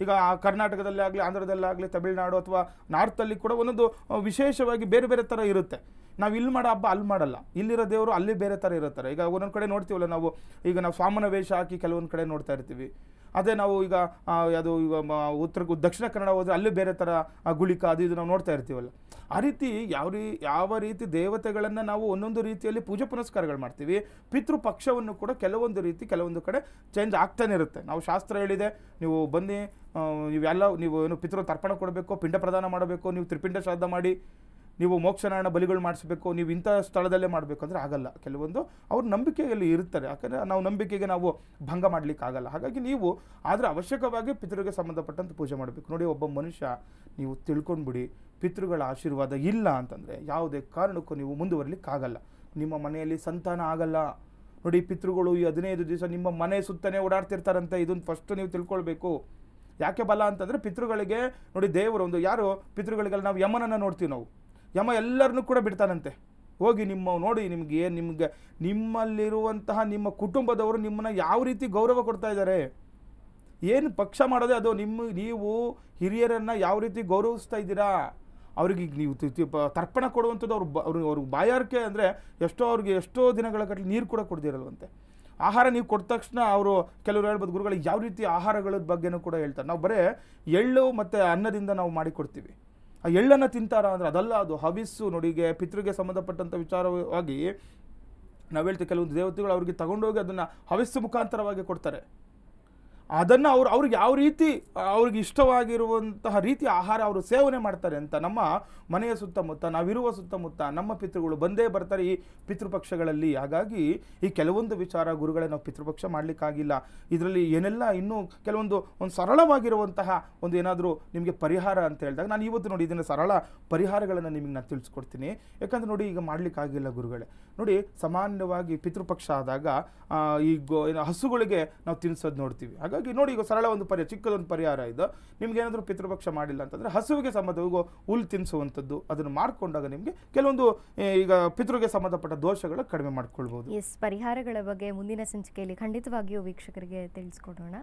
ಈಗ ಕರ್ನಾಟಕದಲ್ಲೇ ಆಗಲಿ, ಆಂಧ್ರದಲ್ಲಾಗಲಿ, ತಮಿಳುನಾಡು ಅಥವಾ ನಾರ್ತಲ್ಲಿ ಕೂಡ ಒಂದೊಂದು ವಿಶೇಷವಾಗಿ ಬೇರೆ ಬೇರೆ ಥರ ಇರುತ್ತೆ. ನಾವು ಇಲ್ಲಿ ಮಾಡೋ ಹಬ್ಬ ಅಲ್ಲಿ ಮಾಡಲ್ಲ, ಇಲ್ಲಿರೋ ದೇವರು ಅಲ್ಲಿ ಬೇರೆ ಥರ ಇರುತ್ತಾರೆ. ಈಗ ಒಂದೊಂದು ಕಡೆ ನೋಡ್ತೀವಲ್ಲ ನಾವು, ಈಗ ನಾವು ಸ್ವಾಮನ ವೇಷ ಹಾಕಿ ಕೆಲವೊಂದು ಕಡೆ ನೋಡ್ತಾ ಇರ್ತೀವಿ. ಅದೇ ನಾವು ಈಗ ದಕ್ಷಿಣ ಕನ್ನಡ ಹೋದರೆ ಅಲ್ಲಿ ಬೇರೆ ಥರ ಗುಳಿಕ ಅದು ಇದು ನಾವು ನೋಡ್ತಾ ಇರ್ತೀವಲ್ಲ. ಆ ರೀತಿ ಯಾವ ರೀತಿ ದೇವತೆಗಳನ್ನು ನಾವು ಒಂದೊಂದು ರೀತಿಯಲ್ಲಿ ಪೂಜೆ ಪುನಸ್ಕಾರಗಳು ಮಾಡ್ತೀವಿ, ಪಿತೃಪಕ್ಷವನ್ನು ಕೂಡ ಕೆಲವೊಂದು ಕಡೆ ಚೇಂಜ್ ಆಗ್ತಾನೆ ಇರುತ್ತೆ. ನಾವು ಶಾಸ್ತ್ರ ಹೇಳಿದೆ, ನೀವು ಬನ್ನಿ, ನೀವು ಏನು ಪಿತೃ ತರ್ಪಣ ಕೊಡಬೇಕು, ಪಿಂಡ ಪ್ರದಾನ ಮಾಡಬೇಕು, ನೀವು ತ್ರಿಪಿಂಡ ಶ್ರಾದ್ದ ಮಾಡಿ, ನೀವು ಮೋಕ್ಷನಾರಾಯಣ ಬಲಿಗಳು ಮಾಡಿಸ್ಬೇಕು, ನೀವು ಇಂಥ ಸ್ಥಳದಲ್ಲೇ ಮಾಡಬೇಕು ಅಂದರೆ ಆಗಲ್ಲ. ಕೆಲವೊಂದು ಅವ್ರ ನಂಬಿಕೆಯಲ್ಲಿ ಇರ್ತಾರೆ, ಯಾಕಂದರೆ ನಾವು ನಂಬಿಕೆಗೆ ನಾವು ಭಂಗ ಮಾಡಲಿಕ್ಕೆ ಆಗಲ್ಲ. ಹಾಗಾಗಿ ನೀವು ಆದರೆ ಅವಶ್ಯಕವಾಗಿ ಪಿತೃಗೆ ಸಂಬಂಧಪಟ್ಟಂತೆ ಪೂಜೆ ಮಾಡಬೇಕು. ನೋಡಿ, ಒಬ್ಬ ಮನುಷ್ಯ ನೀವು ತಿಳ್ಕೊಂಡ್ಬಿಡಿ, ಪಿತೃಗಳ ಆಶೀರ್ವಾದ ಇಲ್ಲ ಅಂತಂದರೆ ಯಾವುದೇ ಕಾರಣಕ್ಕೂ ನೀವು ಮುಂದುವರಲಿಕ್ಕಾಗಲ್ಲ, ನಿಮ್ಮ ಮನೆಯಲ್ಲಿ ಸಂತಾನ ಆಗಲ್ಲ. ನೋಡಿ, ಪಿತೃಗಳು ಈ 15 ದಿವಸ ನಿಮ್ಮ ಮನೆ ಸುತ್ತನೇ ಓಡಾಡ್ತಿರ್ತಾರಂತೆ, ಇದನ್ನು ಫಸ್ಟ್ ನೀವು ತಿಳ್ಕೊಳ್ಬೇಕು. ಯಾಕೆ ಬಲ ಅಂತಂದರೆ ಪಿತೃಗಳಿಗೆ ನೋಡಿ, ದೇವರು ಯಾರು ಪಿತೃಗಳಿಗೆಲ್ಲ ನಾವು ಯಮನನ್ನು ನೋಡ್ತೀವಿ. ನಾವು ಯಮ ಎಲ್ಲರನ್ನೂ ಕೂಡ ಬಿಡ್ತಾನಂತೆ, ಹೋಗಿ ನೋಡಿ ನಿಮಗೆ ನಿಮ್ಮಲ್ಲಿರುವಂತಹ ನಿಮ್ಮ ಕುಟುಂಬದವರು ನಿಮ್ಮನ್ನು ಯಾವ ರೀತಿ ಗೌರವ ಕೊಡ್ತಾ ಇದ್ದಾರೆ, ಏನು ಪಕ್ಷ ಮಾಡೋದೇ ಅದು, ನೀವು ಹಿರಿಯರನ್ನು ಯಾವ ರೀತಿ ಗೌರವಿಸ್ತಾ ಇದ್ದೀರಾ, ಅವ್ರಿಗೆ ನೀವು ತರ್ಪಣ ಕೊಡುವಂಥದ್ದು ಅವ್ರಿಗೆ ಬಾಯಾರಿಕೆ ಅಂದರೆ ಎಷ್ಟೋ ದಿನಗಳ ಕಟ್ಟಲೆ ನೀರು ಕೂಡ ಕೊಡ್ದಿರಲ್ವಂತೆ. ಆಹಾರ ನೀವು ಕೊಟ್ಟ ತಕ್ಷಣ ಅವರು ಕೆಲವರು ಹೇಳ್ಬೋದು, ಗುರುಗಳಿಗೆ ಯಾವ ರೀತಿ ಆಹಾರಗಳ ಬಗ್ಗೆನೂ ಕೂಡ ಹೇಳ್ತಾರೆ. ನಾವು ಬರೀ ಎಳ್ಳು ಮತ್ತು ಅನ್ನದಿಂದ ನಾವು ಮಾಡಿಕೊಡ್ತೀವಿ. ಆ ಎಳ್ಳನ್ನು ತಿಂತಾರ ಅಂದರೆ ಅದಲ್ಲ, ಅದು ಹವಿಸ್ಸು. ನೋಡಿ, ಪಿತೃಗೆ ಸಂಬಂಧಪಟ್ಟಂಥ ವಿಚಾರವಾಗಿ ನಾವು ಹೇಳ್ತೀವಿ, ಕೆಲವೊಂದು ದೇವತೆಗಳು ಅವ್ರಿಗೆ ತಗೊಂಡೋಗಿ ಅದನ್ನು ಹವಿಸ್ಸು ಮುಖಾಂತರವಾಗಿ ಕೊಡ್ತಾರೆ. ಅದನ್ನು ಅವ್ರಿಗೆ ಯಾವ ರೀತಿ ಅವ್ರಿಗೆ ಇಷ್ಟವಾಗಿರುವಂತಹ ರೀತಿಯ ಆಹಾರ ಅವರು ಸೇವನೆ ಮಾಡ್ತಾರೆ ಅಂತ ನಮ್ಮ ಮನೆಯ ಸುತ್ತಮುತ್ತ, ನಾವಿರುವ ಸುತ್ತಮುತ್ತ ನಮ್ಮ ಪಿತೃಗಳು ಬಂದೇ ಬರ್ತಾರೆ ಈ ಪಿತೃಪಕ್ಷಗಳಲ್ಲಿ. ಹಾಗಾಗಿ ಈ ಕೆಲವೊಂದು ವಿಚಾರ ಗುರುಗಳೇ ನಾವು ಪಿತೃಪಕ್ಷ ಮಾಡಲಿಕ್ಕಾಗಿಲ್ಲ, ಇದರಲ್ಲಿ ಏನೆಲ್ಲ ಇನ್ನೂ ಕೆಲವೊಂದು ಒಂದು ಸರಳವಾಗಿರುವಂತಹ ಒಂದು ಏನಾದರೂ ನಿಮಗೆ ಪರಿಹಾರ ಅಂತ ಹೇಳಿದಾಗ ನಾನು ಇವತ್ತು ನೋಡಿ ಇದನ್ನು ಸರಳ ಪರಿಹಾರಗಳನ್ನು ನಿಮಗೆ ನಾನು ತಿಳಿಸ್ಕೊಡ್ತೀನಿ. ಯಾಕಂದರೆ ನೋಡಿ ಈಗ ಮಾಡಲಿಕ್ಕಾಗಿಲ್ಲ ಗುರುಗಳೇ. ನೋಡಿ ಸಾಮಾನ್ಯವಾಗಿ ಪಿತೃಪಕ್ಷ ಆದಾಗ ಈ ಹಸುಗಳಿಗೆ ನಾವು ತಿನ್ನಿಸೋದು ನೋಡ್ತೀವಿ. ಹಾಗಾಗಿ ನೋಡಿ ಈಗ ಸರಳ ಒಂದು ಚಿಕ್ಕದೊಂದು ಪರಿಹಾರ ಇದು. ನಿಮ್ಗೆ ಏನಾದರೂ ಪಿತೃಪಕ್ಷ ಮಾಡಿಲ್ಲ ಅಂತಂದರೆ ಹಸುವಿಗೆ ಸಂಬಂಧವಾಗಿ ಹುಲ್ಲು ತಿನ್ನಿಸುವಂಥದ್ದು, ಅದನ್ನು ಮಾಡಿಕೊಂಡಾಗ ನಿಮಗೆ ಕೆಲವೊಂದು ಈಗ ಪಿತೃಗೆ ಸಂಬಂಧಪಟ್ಟ ದೋಷಗಳು ಕಡಿಮೆ ಮಾಡ್ಕೊಳ್ಬೋದು. ಪರಿಹಾರಗಳ ಬಗ್ಗೆ ಮುಂದಿನ ಸಂಚಿಕೆಯಲ್ಲಿ ಖಂಡಿತವಾಗಿಯೂ ವೀಕ್ಷಕರಿಗೆ ತಿಳಿಸ್ಕೊಡೋಣ.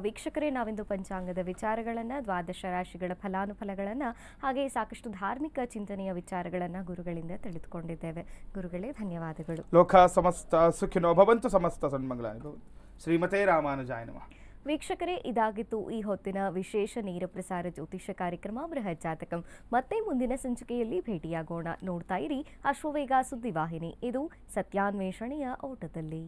ವೀಕ್ಷಕರೇ, ನಾವಿಂದು ಪಂಚಾಂಗದ ವಿಚಾರಗಳನ್ನು, ದ್ವಾದಶ ರಾಶಿಗಳ ಫಲಾನುಫಲಗಳನ್ನು, ಹಾಗೆ ಸಾಕಷ್ಟು ಧಾರ್ಮಿಕ ಚಿಂತನೆಯ ವಿಚಾರಗಳನ್ನು ಗುರುಗಳಿಂದ ತಿಳಿದುಕೊಂಡಿದ್ದೇವೆ. ಗುರುಗಳೇ, ಧನ್ಯವಾದಗಳು. ಲೋಕ ಸಮಸ್ತ ಸುಖಿನೋ ಭವಂತು, ಸಮಸ್ತ ಸನ್ಮಂಗಳಾನಿ ಭವಂತು. ಶ್ರೀಮತೇ ರಾಮಾನುಜಾಯ ನಮಃ. ವೀಕ್ಷಕರೇ, ಇದಾಗಿತ್ತು ಈ ಹೊತ್ತಿನ ವಿಶೇಷ ನೇರ ಪ್ರಸಾರ ಜ್ಯೋತಿಷ್ಯ ಕಾರ್ಯಕ್ರಮ ಬೃಹತ್ ಜಾತಕಂ. ಮತ್ತೆ ಮುಂದಿನ ಸಂಚಿಕೆಯಲ್ಲಿ ಭೇಟಿಯಾಗೋಣ. ನೋಡ್ತಾ ಇರಿ ಅಶ್ವವೇಗ ಸುದ್ದಿವಾಹಿನಿ. ಇದು ಸತ್ಯಾನ್ವೇಷಣೆಯ ಓಟದಲ್ಲಿ.